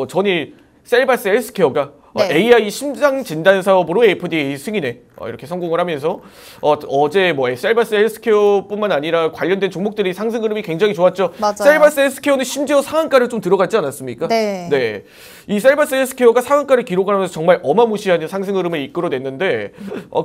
전일 셀바스 헬스케어가 AI 심장 진단 사업으로 FDA 승인에 이렇게 성공을 하면서 어제 셀바스 헬스케어뿐만 아니라 관련된 종목들이 상승 흐름이 굉장히 좋았죠. 맞아요. 셀바스 헬스케어는 심지어 상한가를 좀 들어갔지 않았습니까? 네. 이 셀바스 헬스케어가 상한가를 기록하면서 정말 어마무시한 상승 흐름을 이끌어냈는데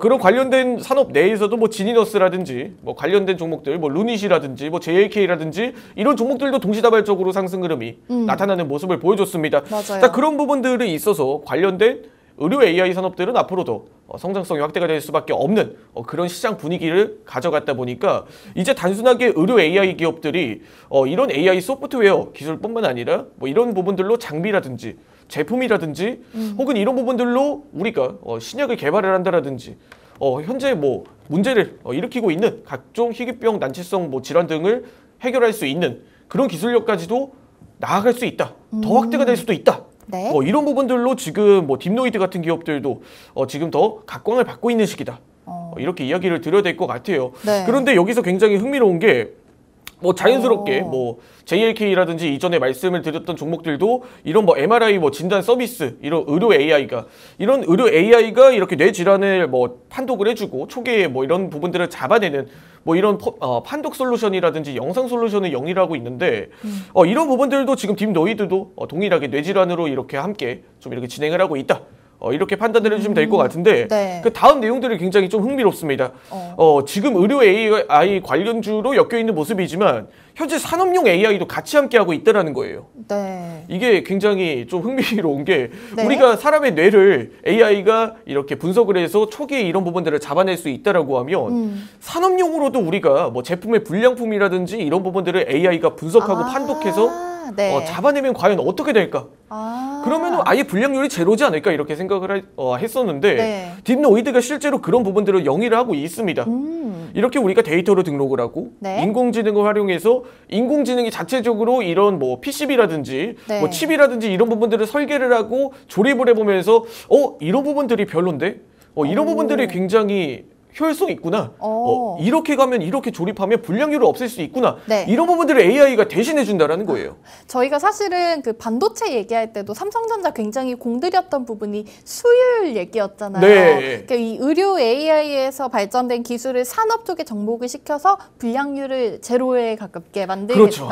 그런 관련된 산업 내에서도 지니너스라든지 관련된 종목들 루닛이라든지 JLK라든지 이런 종목들도 동시다발적으로 상승 흐름이 나타나는 모습을 보여줬습니다. 맞아요. 자, 그런 부분들이 있어서 관련된 의료 AI 산업들은 앞으로도 성장성이 확대가 될 수밖에 없는 그런 시장 분위기를 가져갔다 보니까 이제 단순하게 의료 AI 기업들이 이런 AI 소프트웨어 기술뿐만 아니라 이런 부분들로 장비라든지 제품이라든지 혹은 이런 부분들로 우리가 신약을 개발을 한다라든지 현재 문제를 일으키고 있는 각종 희귀병, 난치성 질환 등을 해결할 수 있는 그런 기술력까지도 나아갈 수 있다. 더 확대가 될 수도 있다. 이런 부분들로 지금 딥노이드 같은 기업들도 지금 더 각광을 받고 있는 시기다. 이렇게 이야기를 드려야 될 것 같아요. 그런데 여기서 굉장히 흥미로운 게 뭐 자연스럽게 뭐 JLK라든지 이전에 말씀을 드렸던 종목들도 이런 뭐 MRI 뭐 진단 서비스, 이런 의료 AI가 이렇게 뇌 질환을 뭐 판독을 해주고 초기에 뭐 이런 부분들을 잡아내는 뭐 이런 판독 솔루션이라든지 영상 솔루션을 영위하고 있는데 이런 부분들도 지금 딥노이드도 동일하게 뇌 질환으로 이렇게 함께 좀 이렇게 진행을 하고 있다. 이렇게 판단을 해주시면 될 것 같은데 네. 그 다음 내용들이 굉장히 좀 흥미롭습니다. 지금 의료 AI 관련주로 엮여있는 모습이지만 현재 산업용 AI도 같이 함께하고 있다는 거예요. 네. 이게 굉장히 좀 흥미로운 게 네. 우리가 사람의 뇌를 AI가 이렇게 분석을 해서 초기에 이런 부분들을 잡아낼 수 있다라고 하면 산업용으로도 우리가 뭐 제품의 불량품이라든지 이런 부분들을 AI가 분석하고 판독해서 네. 잡아내면 과연 어떻게 될까? 그러면 아예 불량률이 제로지 않을까 이렇게 생각을 했었는데 네. 딥노이드가 실제로 그런 부분들을 영위를 하고 있습니다. 이렇게 우리가 데이터로 등록을 하고 네. 인공지능을 활용해서 인공지능이 자체적으로 이런 뭐 PCB라든지 네. 뭐 칩이라든지 이런 부분들을 설계를 하고 조립을 해보면서 이런 부분들이 별론데 이런 부분들이 굉장히 효율성이 있구나. 이렇게 가면 이렇게 조립하면 불량률을 없앨 수 있구나. 네. 이런 부분들을 AI가 대신해 준다라는 거예요. 저희가 사실은 그 반도체 얘기할 때도 삼성전자 굉장히 공들였던 부분이 수율 얘기였잖아요. 네. 그러니까 이 의료 AI에서 발전된 기술을 산업 쪽에 접목을 시켜서 불량률을 제로에 가깝게 만들겠다. 그렇죠.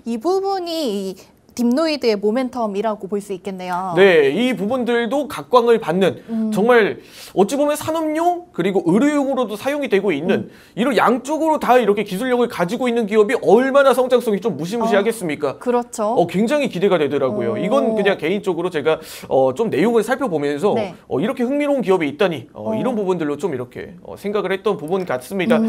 이 부분이 이 딥노이드의 모멘텀이라고 볼 수 있겠네요. 네, 이 부분들도 각광을 받는 정말 어찌 보면 산업용 그리고 의료용으로도 사용이 되고 있는 이런 양쪽으로 다 이렇게 기술력을 가지고 있는 기업이 얼마나 성장성이 좀 무시무시하겠습니까? 그렇죠. 굉장히 기대가 되더라고요. 이건 그냥 개인적으로 제가 좀 내용을 살펴보면서 네. 이렇게 흥미로운 기업이 있다니 이런 부분들로 좀 이렇게 생각을 했던 부분 같습니다.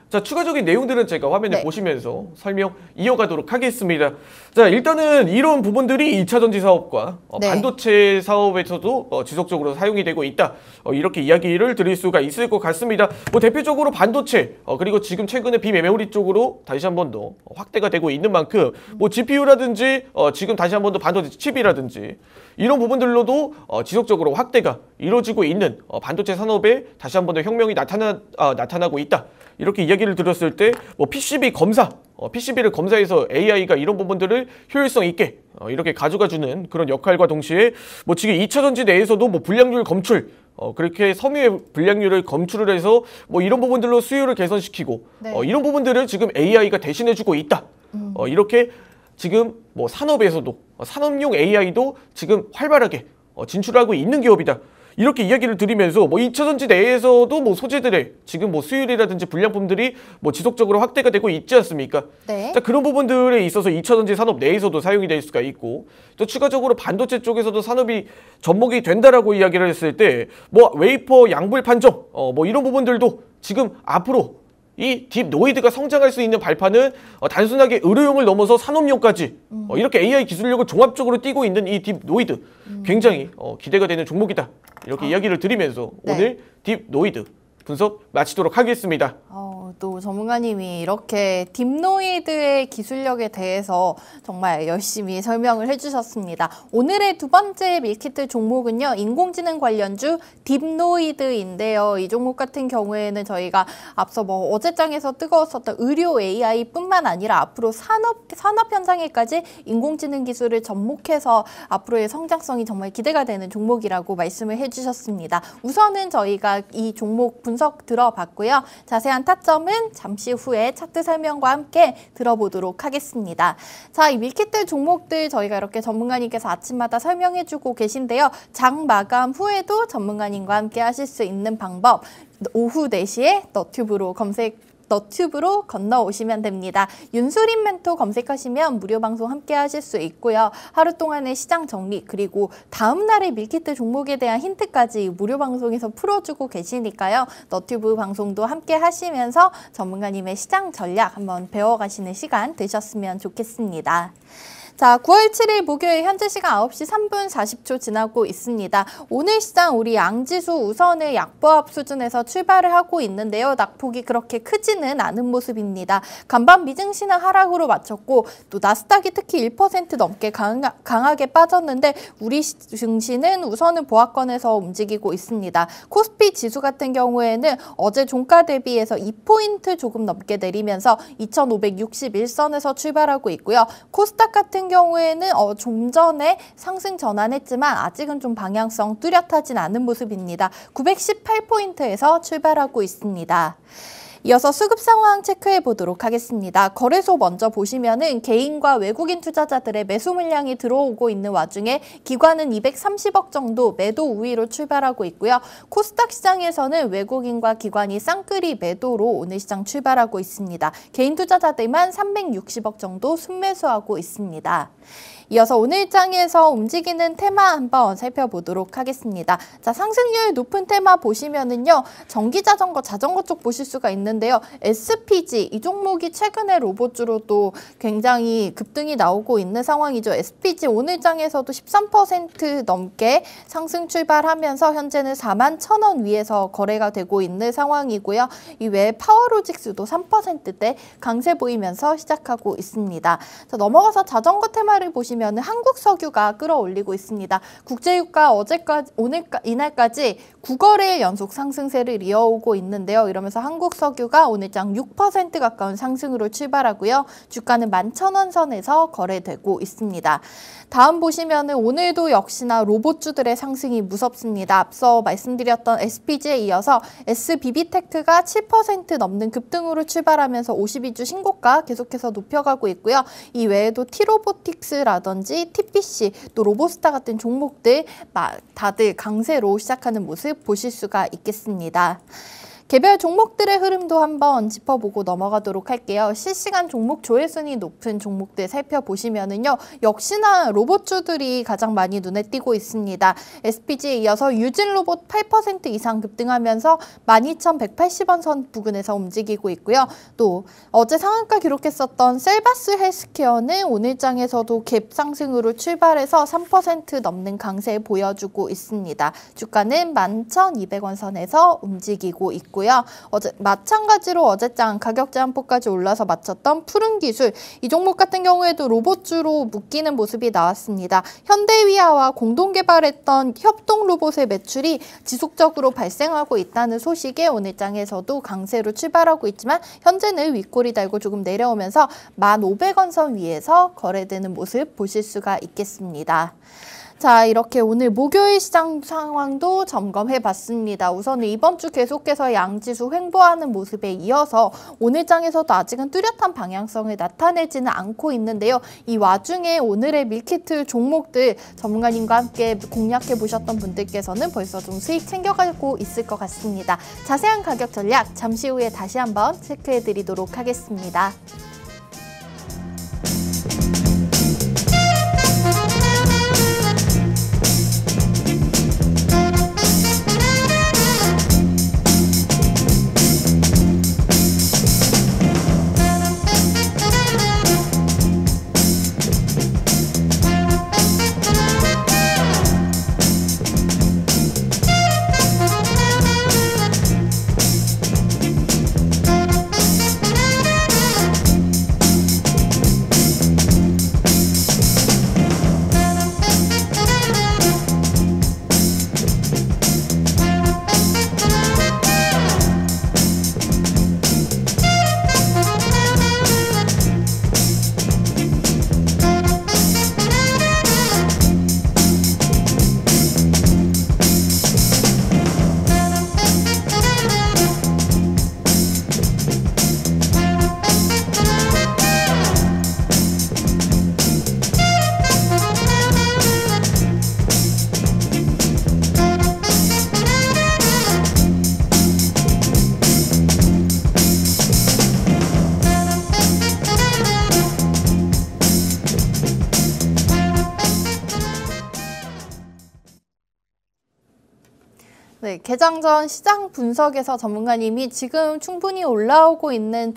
자, 추가적인 내용들은 제가 화면에 네. 보시면서 설명 이어가도록 하겠습니다. 자, 일단은 이런 부분들이 2차 전지 사업과 네. 반도체 사업에서도 지속적으로 사용이 되고 있다. 이렇게 이야기를 드릴 수가 있을 것 같습니다. 뭐 대표적으로 반도체 그리고 지금 최근에 비메모리 쪽으로 다시 한 번 더 확대가 되고 있는 만큼 뭐 GPU라든지 지금 다시 한 번 더 반도체 칩이라든지 이런 부분들로도 지속적으로 확대가 이루어지고 있는 반도체 산업에 다시 한 번 더 혁명이 나타나고 있다. 이렇게 이야기를 들었을 때 뭐 PCB 검사, PCB를 검사해서 AI가 이런 부분들을 효율성 있게 이렇게 가져가주는 그런 역할과 동시에 뭐 지금 2차 전지 내에서도 뭐 불량률 검출, 그렇게 섬유의 불량률을 검출을 해서 뭐 이런 부분들로 수율을 개선시키고 네. 이런 부분들을 지금 AI가 대신해주고 있다. 이렇게 지금 뭐 산업에서도 산업용 AI도 지금 활발하게 진출하고 있는 기업이다. 이렇게 이야기를 드리면서 뭐 2차 전지 내에서도 뭐 소재들의 지금 뭐 수율이라든지 불량품들이 뭐 지속적으로 확대가 되고 있지 않습니까? 네. 자, 그런 부분들에 있어서 2차 전지 산업 내에서도 사용이 될 수가 있고 또 추가적으로 반도체 쪽에서도 산업이 접목이 된다라고 이야기를 했을 때 뭐 웨이퍼 양불 판정 뭐 이런 부분들도 지금 앞으로 이 딥노이드가 성장할 수 있는 발판은 단순하게 의료용을 넘어서 산업용까지 이렇게 AI 기술력을 종합적으로 띄고 있는 이 딥노이드 굉장히 기대가 되는 종목이다. 이렇게 이야기를 드리면서 네. 오늘 딥노이드 분석 마치도록 하겠습니다. 또 전문가님이 이렇게 딥노이드의 기술력에 대해서 정말 열심히 설명을 해주셨습니다. 오늘의 두 번째 밀키트 종목은요. 인공지능 관련주 딥노이드인데요. 이 종목 같은 경우에는 저희가 앞서 뭐 어제장에서 뜨거웠었던 의료 AI뿐만 아니라 앞으로 산업 현장에까지 인공지능 기술을 접목해서 앞으로의 성장성이 정말 기대가 되는 종목이라고 말씀을 해주셨습니다. 우선은 저희가 이 종목 분석 들어봤고요. 자세한 타점은 잠시 후에 차트 설명과 함께 들어보도록 하겠습니다. 자, 이 밀키트 종목들 저희가 이렇게 전문가님께서 아침마다 설명해주고 계신데요. 장 마감 후에도 전문가님과 함께 하실 수 있는 방법 오후 4시에 너튜브로 건너오시면 됩니다. 윤수림 멘토 검색하시면 무료 방송 함께 하실 수 있고요. 하루 동안의 시장 정리 그리고 다음 날의 밀키트 종목에 대한 힌트까지 무료 방송에서 풀어주고 계시니까요. 너튜브 방송도 함께 하시면서 전문가님의 시장 전략 한번 배워가시는 시간 되셨으면 좋겠습니다. 자, 9월 7일 목요일 현재 시간 9시 3분 40초 지나고 있습니다. 오늘 시장 우리 양지수 우선을 약보합 수준에서 출발을 하고 있는데요. 낙폭이 그렇게 크지는 않은 모습입니다. 간밤 미증시는 하락으로 마쳤고 또 나스닥이 특히 1% 넘게 강하게 빠졌는데 우리 증시는 우선은 보합권에서 움직이고 있습니다. 코스피 지수 같은 경우에는 어제 종가 대비해서 2포인트 조금 넘게 내리면서 2561선에서 출발하고 있고요. 코스닥 같은 경우에는 좀 전에 상승 전환했지만 아직은 좀 방향성 뚜렷하진 않은 모습입니다. 918포인트에서 출발하고 있습니다. 이어서 수급 상황 체크해 보도록 하겠습니다. 거래소 먼저 보시면은 개인과 외국인 투자자들의 매수 물량이 들어오고 있는 와중에 기관은 230억 정도 매도 우위로 출발하고 있고요. 코스닥 시장에서는 외국인과 기관이 쌍끌이 매도로 오늘 시장 출발하고 있습니다. 개인 투자자들만 360억 정도 순매수하고 있습니다. 이어서 오늘 장에서 움직이는 테마 한번 살펴보도록 하겠습니다. 자, 상승률 높은 테마 보시면은요. 전기자전거, 자전거 쪽 보실 수가 있는데요. SPG, 이 종목이 최근에 로봇주로 또 굉장히 급등이 나오고 있는 상황이죠. SPG 오늘 장에서도 13% 넘게 상승 출발하면서 현재는 41,000원 위에서 거래가 되고 있는 상황이고요. 이외에 파워로직스도 3%대 강세 보이면서 시작하고 있습니다. 자, 넘어가서 자전거 테마를 보시면 한국석유가 끌어올리고 있습니다. 국제유가 어제까지 이날까지 9거래일 연속 상승세를 이어오고 있는데요. 이러면서 한국석유가 오늘장 6% 가까운 상승으로 출발하고요. 주가는 11,000원 선에서 거래되고 있습니다. 다음 보시면은 오늘도 역시나 로봇주들의 상승이 무섭습니다. 앞서 말씀드렸던 SPG에 이어서 SBB테크가 7% 넘는 급등으로 출발하면서 52주 신고가 계속해서 높여가고 있고요. 이 외에도 T로보틱스라든지 TPC, 또 로보스타 같은 종목들 다들 강세로 시작하는 모습 보실 수가 있겠습니다. 개별 종목들의 흐름도 한번 짚어보고 넘어가도록 할게요. 실시간 종목 조회순위 높은 종목들 살펴보시면은요. 역시나 로봇주들이 가장 많이 눈에 띄고 있습니다. SPG에 이어서 유진로봇 8% 이상 급등하면서 12,180원 선 부근에서 움직이고 있고요. 또 어제 상한가 기록했었던 셀바스 헬스케어는 오늘장에서도 갭 상승으로 출발해서 3% 넘는 강세 보여주고 있습니다. 주가는 11,200원 선에서 움직이고 있고 마찬가지로 어제장 가격 제한폭까지 올라서 마쳤던 푸른기술, 이 종목 같은 경우에도 로봇주로 묶이는 모습이 나왔습니다. 현대위아와 공동 개발했던 협동 로봇의 매출이 지속적으로 발생하고 있다는 소식에 오늘장에서도 강세로 출발하고 있지만 현재는 윗골이 달고 조금 내려오면서 1,500원 선 위에서 거래되는 모습 보실 수가 있겠습니다. 자, 이렇게 오늘 목요일 시장 상황도 점검해 봤습니다. 우선은 이번 주 계속해서 양지수 횡보하는 모습에 이어서 오늘 장에서도 아직은 뚜렷한 방향성을 나타내지는 않고 있는데요. 이 와중에 오늘의 밀키트 종목들 전문가님과 함께 공략해 보셨던 분들께서는 벌써 좀 수익 챙겨가고 있을 것 같습니다. 자세한 가격 전략 잠시 후에 다시 한번 체크해 드리도록 하겠습니다. 네, 개장 전 시장 분석에서 전문가님이 지금 충분히 올라오고 있는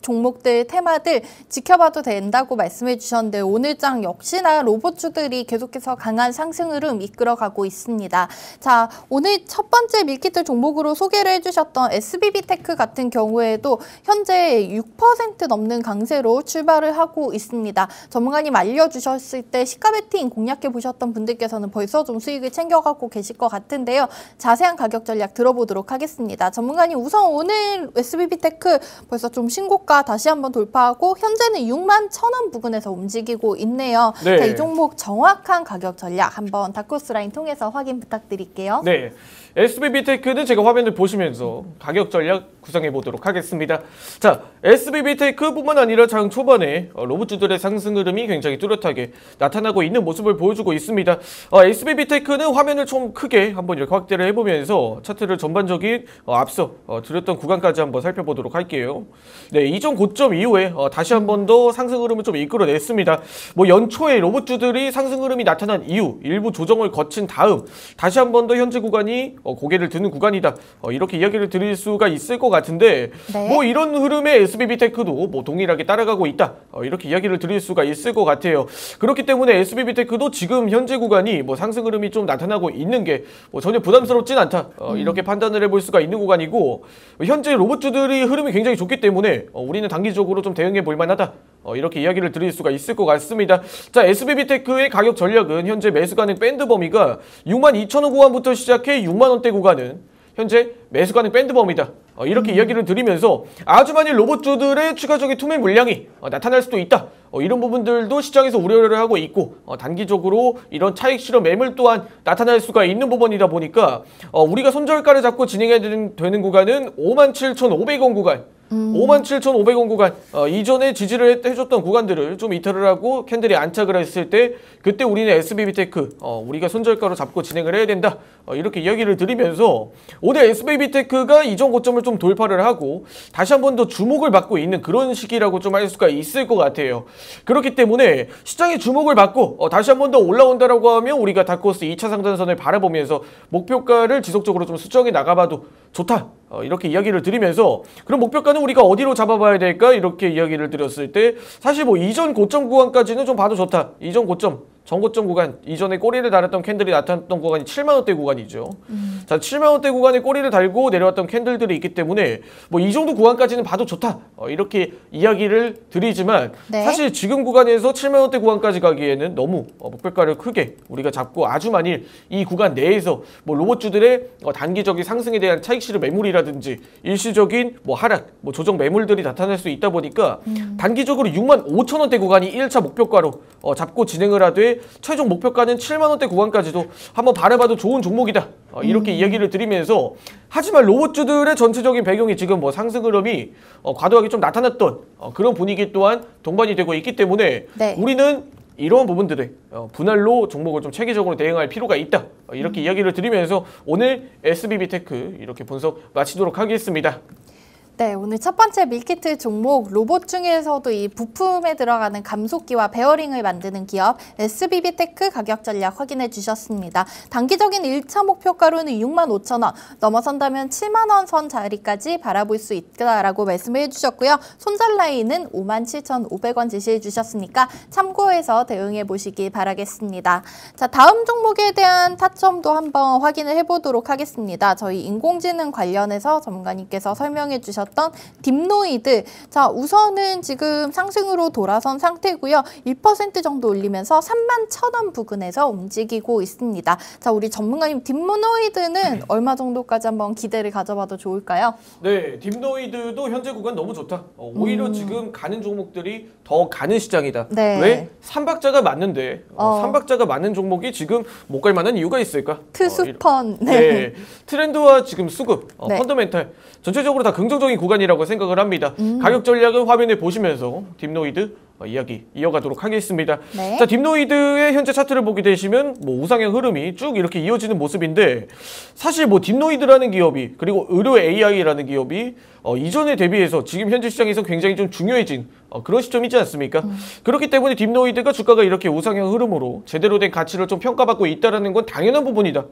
종목들, 테마들 지켜봐도 된다고 말씀해 주셨는데 오늘장 역시나 로봇주들이 계속해서 강한 상승 흐름 이끌어가고 있습니다. 자, 오늘 첫 번째 밀키트 종목으로 소개를 해주셨던 SBB테크 같은 경우에도 현재 6% 넘는 강세로 출발을 하고 있습니다. 전문가님 알려주셨을 때 시가 베팅 공략해 보셨던 분들께서는 벌써 좀 수익을 챙겨가고 계실 것 같은데요. 자세한 가격 전략 들어보도록 하겠습니다. 전문가님 우선 오늘 SBB테크 벌써 좀 신고가 다시 한번 돌파하고 현재는 6만 1,000원 부근에서 움직이고 있네요. 네. 자, 이 종목 정확한 가격 전략 한번 다크호스 라인 통해서 확인 부탁드릴게요. 네. SBB테크는 제가 화면을 보시면서 가격 전략 구성해 보도록 하겠습니다. 자, SBB테크뿐만 아니라 장 초반에 로봇주들의 상승 흐름이 굉장히 뚜렷하게 나타나고 있는 모습을 보여주고 있습니다. SBB테크는 화면을 좀 크게 한번 이렇게 확대를 해보면서 차트를 전반적인 앞서 드렸던 구간까지 한번 살펴보도록 할게요. 네, 이전 고점 이후에 다시 한 번 더 상승 흐름을 좀 이끌어냈습니다. 뭐 연초에 로봇주들이 상승 흐름이 나타난 이후 일부 조정을 거친 다음 다시 한 번 더 현재 구간이 고개를 드는 구간이다. 이렇게 이야기를 드릴 수가 있을 것 같은데 네. 뭐 이런 흐름에 SBB테크도 뭐 동일하게 따라가고 있다. 이렇게 이야기를 드릴 수가 있을 것 같아요. 그렇기 때문에 SBB테크도 지금 현재 구간이 뭐 상승 흐름이 좀 나타나고 있는 게 뭐 전혀 부담스럽진 않다. 이렇게 판단을 해볼 수가 있는 구간이고 현재 로봇주들이 흐름이 굉장히 좋기 때문에 우리는 단기적으로 좀 대응해 볼 만하다. 이렇게 이야기를 드릴 수가 있을 것 같습니다. 자, SBB테크의 가격 전략은 현재 매수 가능 밴드 범위가 62,000원 구간부터 시작해 6만원대 구간은 현재 매수 가능 밴드 범위다. 이렇게 이야기를 드리면서 아주 많은 로봇주들의 추가적인 투매 물량이 나타날 수도 있다. 이런 부분들도 시장에서 우려를 하고 있고 단기적으로 이런 차익 실현 매물 또한 나타날 수가 있는 부분이다 보니까 우리가 손절가를 잡고 진행해야 되는 구간은 57,500원 구간 57,500원 구간 이전에 지지를 해줬던 구간들을 좀 이탈을 하고 캔들이 안착을 했을 때 그때 우리는 SBB테크 우리가 손절가로 잡고 진행을 해야 된다. 이렇게 이야기를 드리면서 오늘 SBB테크가 이전 고점을 좀 돌파를 하고 다시 한 번 더 주목을 받고 있는 그런 시기라고 좀 할 수가 있을 것 같아요. 그렇기 때문에 시장의 주목을 받고 다시 한 번 더 올라온다라고 하면 우리가 다크호스 2차 상단선을 바라보면서 목표가를 지속적으로 좀 수정해 나가봐도 좋다. 이렇게 이야기를 드리면서 그럼 목표가는 우리가 어디로 잡아봐야 될까? 이렇게 이야기를 드렸을 때 사실 뭐 이전 고점 구간까지는 좀 봐도 좋다. 이전 고점, 전고점 구간, 이전에 꼬리를 달았던 캔들이 나타났던 구간이 7만원대 구간이죠. 자, 7만원대 구간에 꼬리를 달고 내려왔던 캔들들이 있기 때문에 뭐 이 정도 구간까지는 봐도 좋다. 이렇게 이야기를 드리지만 네. 사실 지금 구간에서 7만원대 구간까지 가기에는 너무 목표가를 크게 우리가 잡고 아주 만일 이 구간 내에서 뭐 로봇주들의 단기적인 상승에 대한 차익 실현 매물이라든지 일시적인 뭐 하락, 뭐 조정 매물들이 나타날 수 있다 보니까 단기적으로 65,000원대 구간이 1차 목표가로 잡고 진행을 하되 최종 목표가는 7만원대 구간까지도 한번 바라봐도 좋은 종목이다. 이렇게 이야기를 드리면서 하지만 로봇주들의 전체적인 배경이 지금 뭐 상승 흐름이 과도하게 좀 나타났던 그런 분위기 또한 동반이 되고 있기 때문에 네. 우리는 이러한 부분들에 분할로 종목을 좀 체계적으로 대응할 필요가 있다. 이렇게 이야기를 드리면서 오늘 SBB테크 이렇게 분석 마치도록 하겠습니다. 네, 오늘 첫 번째 밀키트 종목 로봇 중에서도 이 부품에 들어가는 감속기와 베어링을 만드는 기업 SBB테크 가격 전략 확인해 주셨습니다. 단기적인 1차 목표가로는 65,000원, 넘어선다면 7만원 선 자리까지 바라볼 수 있다라고 말씀을 해주셨고요. 손절 라인은 57,500원 제시해 주셨으니까 참고해서 대응해 보시기 바라겠습니다. 자, 다음 종목에 대한 타점도 한번 확인을 해보도록 하겠습니다. 저희 인공지능 관련해서 전문가님께서 설명해 주셨던 딥노이드. 자, 우선은 지금 상승으로 돌아선 상태고요. 1% 정도 올리면서 31,000원 부근에서 움직이고 있습니다. 자, 우리 전문가님 딥노이드는 얼마 정도까지 한번 기대를 가져봐도 좋을까요? 네, 딥노이드도 현재 구간 너무 좋다. 오히려 지금 가는 종목들이 더 가는 시장이다. 네. 왜? 삼박자가 맞는데 삼박자가 맞는 종목이 지금 못 갈 만한 이유가 있을까? 트수펀. 네. 트렌드와 지금 수급, 네. 펀더멘탈 전체적으로 다 긍정적인 구간이라고 생각을 합니다. 가격 전략은 화면에 보시면서 딥노이드 이야기 이어가도록 하겠습니다. 네. 자, 딥노이드의 현재 차트를 보게 되시면 뭐 우상향 흐름이 쭉 이렇게 이어지는 모습인데 사실 뭐 딥노이드라는 기업이 그리고 의료 AI라는 기업이 이전에 대비해서 지금 현재 시장에서 굉장히 좀 중요해진 그런 시점이지 않습니까? 그렇기 때문에 딥노이드가 주가가 이렇게 우상향 흐름으로 제대로 된 가치를 좀 평가받고 있다는 건 당연한 부분이다.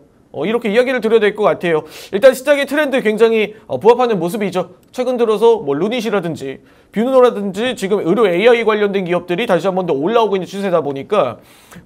이렇게 이야기를 드려야 될 것 같아요. 일단 시장의 트렌드 굉장히 부합하는 모습이죠. 최근 들어서 뭐 루닛이라든지 뷰노라든지 지금 의료 AI 관련된 기업들이 다시 한 번 더 올라오고 있는 추세다 보니까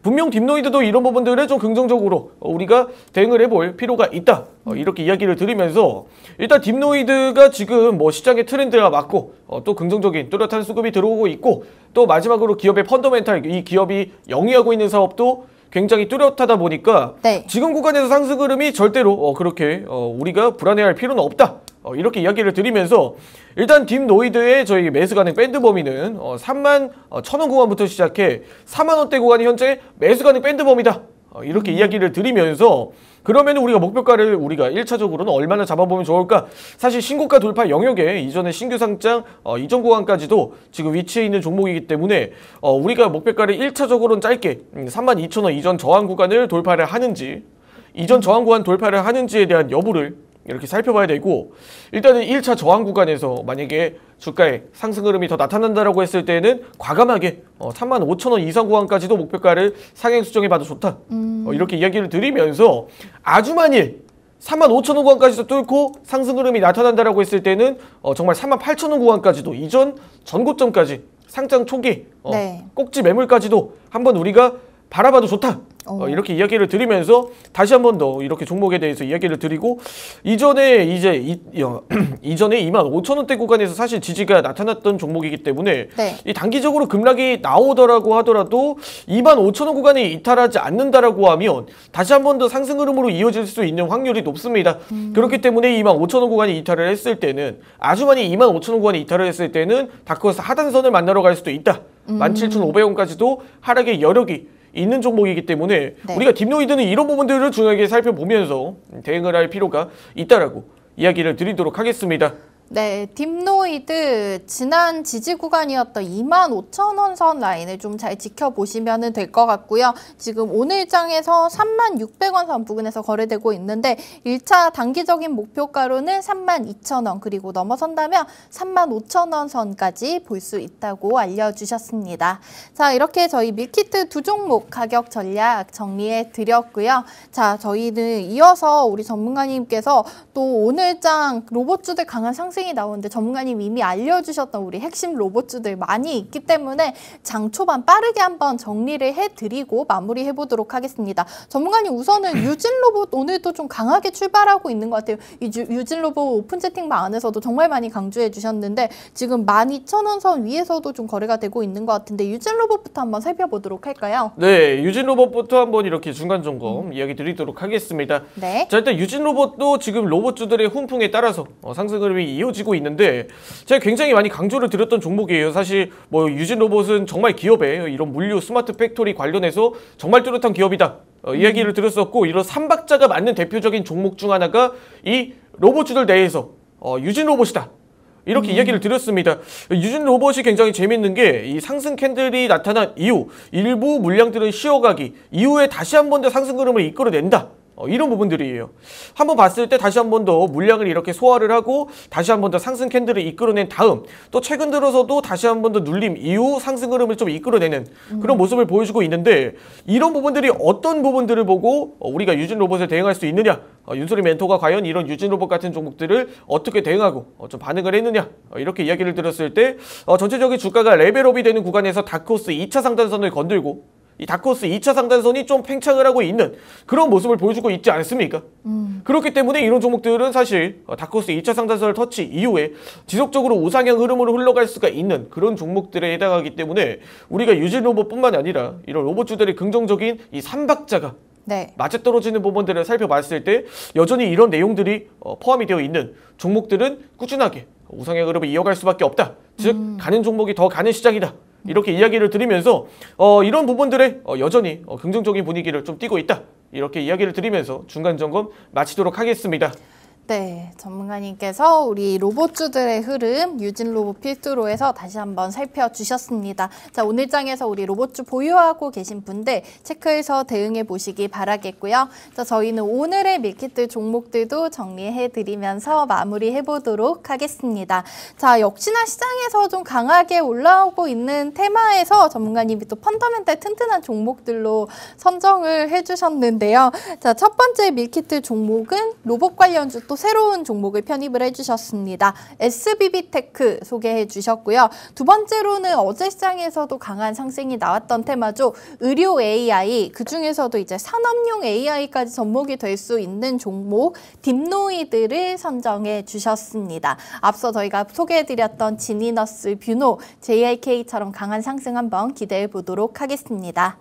분명 딥노이드도 이런 부분들에 좀 긍정적으로 우리가 대응을 해볼 필요가 있다. 이렇게 이야기를 드리면서 일단 딥노이드가 지금 뭐 시장의 트렌드가 맞고 또 긍정적인 뚜렷한 수급이 들어오고 있고 또 마지막으로 기업의 펀더멘탈, 이 기업이 영위하고 있는 사업도 굉장히 뚜렷하다 보니까 네. 지금 구간에서 상승 흐름이 절대로 그렇게 우리가 불안해할 필요는 없다. 이렇게 이야기를 드리면서 일단 딥노이드의 저희 매수 가능 밴드 범위는 31,000원 구간부터 시작해 4만원대 구간이 현재 매수 가능 밴드 범위다. 이렇게 이야기를 드리면서 그러면 우리가 목표가를 우리가 1차적으로는 얼마나 잡아보면 좋을까? 사실 신고가 돌파 영역에 이전에 신규 상장 이전 구간까지도 지금 위치해 있는 종목이기 때문에 우리가 목표가를 1차적으로는 짧게 32,000원 이전 저항 구간을 돌파를 하는지 이전 저항 구간 돌파를 하는지에 대한 여부를 이렇게 살펴봐야 되고 일단은 1차 저항 구간에서 만약에 주가의 상승 흐름이 더 나타난다라고 했을 때는 과감하게 35,000원 이상 구간까지도 목표가를 상향 수정해봐도 좋다. 이렇게 이야기를 드리면서 아주 만일 35,000원 구간까지도 뚫고 상승 흐름이 나타난다라고 했을 때는 정말 38,000원 구간까지도 이전 전고점까지 상장 초기 네. 꼭지 매물까지도 한번 우리가 바라봐도 좋다. 이렇게 이야기를 드리면서 다시 한 번 더 이렇게 종목에 대해서 이야기를 드리고 이전에 이전에 25,000원대 구간에서 사실 지지가 나타났던 종목이기 때문에 네. 이 단기적으로 급락이 나오더라고 하더라도 25,000원 구간에 이탈하지 않는다라고 하면 다시 한 번 더 상승 흐름으로 이어질 수 있는 확률이 높습니다. 그렇기 때문에 25,000원 구간에 이탈을 했을 때는 아주 많이 25,000원 구간에 이탈을 했을 때는 다크호스 하단선을 만나러 갈 수도 있다. 17,500원까지도 하락의 여력이 있는 종목이기 때문에 네. 우리가 딥노이드는 이런 부분들을 중요하게 살펴보면서 대응을 할 필요가 있다라고 이야기를 드리도록 하겠습니다. 네, 딥노이드 지난 지지 구간이었던 25,000원 선 라인을 좀 잘 지켜보시면 될 것 같고요. 지금 오늘 장에서 36,000원 선 부근에서 거래되고 있는데 1차 단기적인 목표가로는 32,000원 그리고 넘어선다면 35,000원 선까지 볼 수 있다고 알려주셨습니다. 자, 이렇게 저희 밀키트 두 종목 가격 전략 정리해 드렸고요. 자, 저희는 이어서 우리 전문가님께서 또 오늘 장 로봇주들 강한 상승 이 나오는데 전문가님 이미 알려주셨던 우리 핵심 로봇주들 많이 있기 때문에 장 초반 빠르게 한번 정리를 해드리고 마무리해보도록 하겠습니다. 전문가님 우선은 유진 로봇 오늘도 좀 강하게 출발하고 있는 것 같아요. 이 유진 로봇 오픈 채팅방 안에서도 정말 많이 강조해 주셨는데 지금 12,000원 선 위에서도 좀 거래가 되고 있는 것 같은데 유진 로봇부터 한번 살펴보도록 할까요? 네, 유진 로봇부터 한번 이렇게 중간 점검 이야기 드리도록 하겠습니다. 네. 자, 일단 유진 로봇도 지금 로봇주들의 훈풍에 따라서 상승 흐름이 이어지고 있는데 제가 굉장히 많이 강조를 드렸던 종목이에요. 사실 뭐 유진 로봇은 정말 기업에 이런 물류 스마트 팩토리 관련해서 정말 뚜렷한 기업이다. 이야기를 드렸었고 이런 삼박자가 맞는 대표적인 종목 중 하나가 이 로봇주들 내에서 유진 로봇이다. 이렇게 이야기를 드렸습니다. 유진 로봇이 굉장히 재밌는 게 이 상승 캔들이 나타난 이후 일부 물량들은 쉬어가기 이후에 다시 한 번 더 상승 흐름을 이끌어낸다. 이런 부분들이에요. 한번 봤을 때 다시 한 번 더 물량을 이렇게 소화를 하고 다시 한 번 더 상승 캔들을 이끌어낸 다음 또 최근 들어서도 다시 한 번 더 눌림 이후 상승 흐름을 좀 이끌어내는 그런 모습을 보여주고 있는데 이런 부분들이 어떤 부분들을 보고 우리가 유진 로봇에 대응할 수 있느냐 윤소리 멘토가 과연 이런 유진 로봇 같은 종목들을 어떻게 대응하고 좀 반응을 했느냐 이렇게 이야기를 들었을 때 전체적인 주가가 레벨업이 되는 구간에서 다크호스 2차 상단선을 건들고 이 다크호스 2차 상단선이 좀 팽창을 하고 있는 그런 모습을 보여주고 있지 않습니까? 그렇기 때문에 이런 종목들은 사실 다크호스 2차 상단선을 터치 이후에 지속적으로 우상향 흐름으로 흘러갈 수가 있는 그런 종목들에 해당하기 때문에 우리가 유진 로봇뿐만 아니라 이런 로봇주들의 긍정적인 이 삼박자가 네. 맞아떨어지는 부분들을 살펴봤을 때 여전히 이런 내용들이 포함이 되어 있는 종목들은 꾸준하게 우상향 흐름을 이어갈 수밖에 없다. 즉 가는 종목이 더 가는 시장이다. 이렇게 이야기를 드리면서 이런 부분들에 여전히 긍정적인 분위기를 좀 띠고 있다. 이렇게 이야기를 드리면서 중간 점검 마치도록 하겠습니다. 네, 전문가님께서 우리 로봇주들의 흐름 유진 로봇 필두로에서 다시 한번 살펴주셨습니다. 자, 오늘 장에서 우리 로봇주 보유하고 계신 분들 체크해서 대응해 보시기 바라겠고요. 자, 저희는 오늘의 밀키트 종목들도 정리해드리면서 마무리해 보도록 하겠습니다. 자, 역시나 시장에서 좀 강하게 올라오고 있는 테마에서 전문가님이 또 펀더멘탈 튼튼한 종목들로 선정을 해주셨는데요. 자, 첫 번째 밀키트 종목은 로봇 관련주 또 새로운 종목을 편입을 해주셨습니다. SBB테크 소개해 주셨고요. 두 번째로는 어제 시장에서도 강한 상승이 나왔던 테마죠. 의료 AI, 그중에서도 이제 산업용 AI까지 접목이 될 수 있는 종목 딥노이드를 선정해 주셨습니다. 앞서 저희가 소개해 드렸던 지니너스, 뷰노, JIK처럼 강한 상승 한번 기대해 보도록 하겠습니다.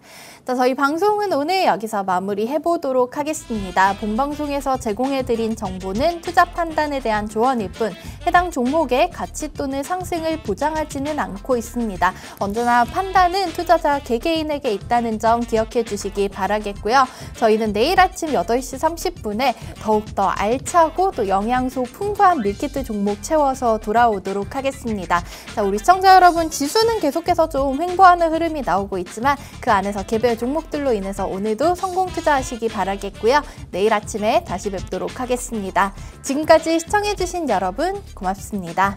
자, 저희 방송은 오늘 여기서 마무리해 보도록 하겠습니다. 본 방송에서 제공해 드린 정보는 투자 판단에 대한 조언일 뿐 해당 종목의 가치 또는 상승을 보장하지는 않고 있습니다. 언제나 판단은 투자자 개개인에게 있다는 점 기억해 주시기 바라겠고요. 저희는 내일 아침 8시 30분에 더욱더 알차고 또 영양소 풍부한 밀키트 종목 채워서 돌아오도록 하겠습니다. 자, 우리 시청자 여러분, 지수는 계속해서 좀 횡보하는 흐름이 나오고 있지만 그 안에서 개별 종목들로 인해서 오늘도 성공 투자하시기 바라겠고요. 내일 아침에 다시 뵙도록 하겠습니다. 지금까지 시청해주신 여러분 고맙습니다.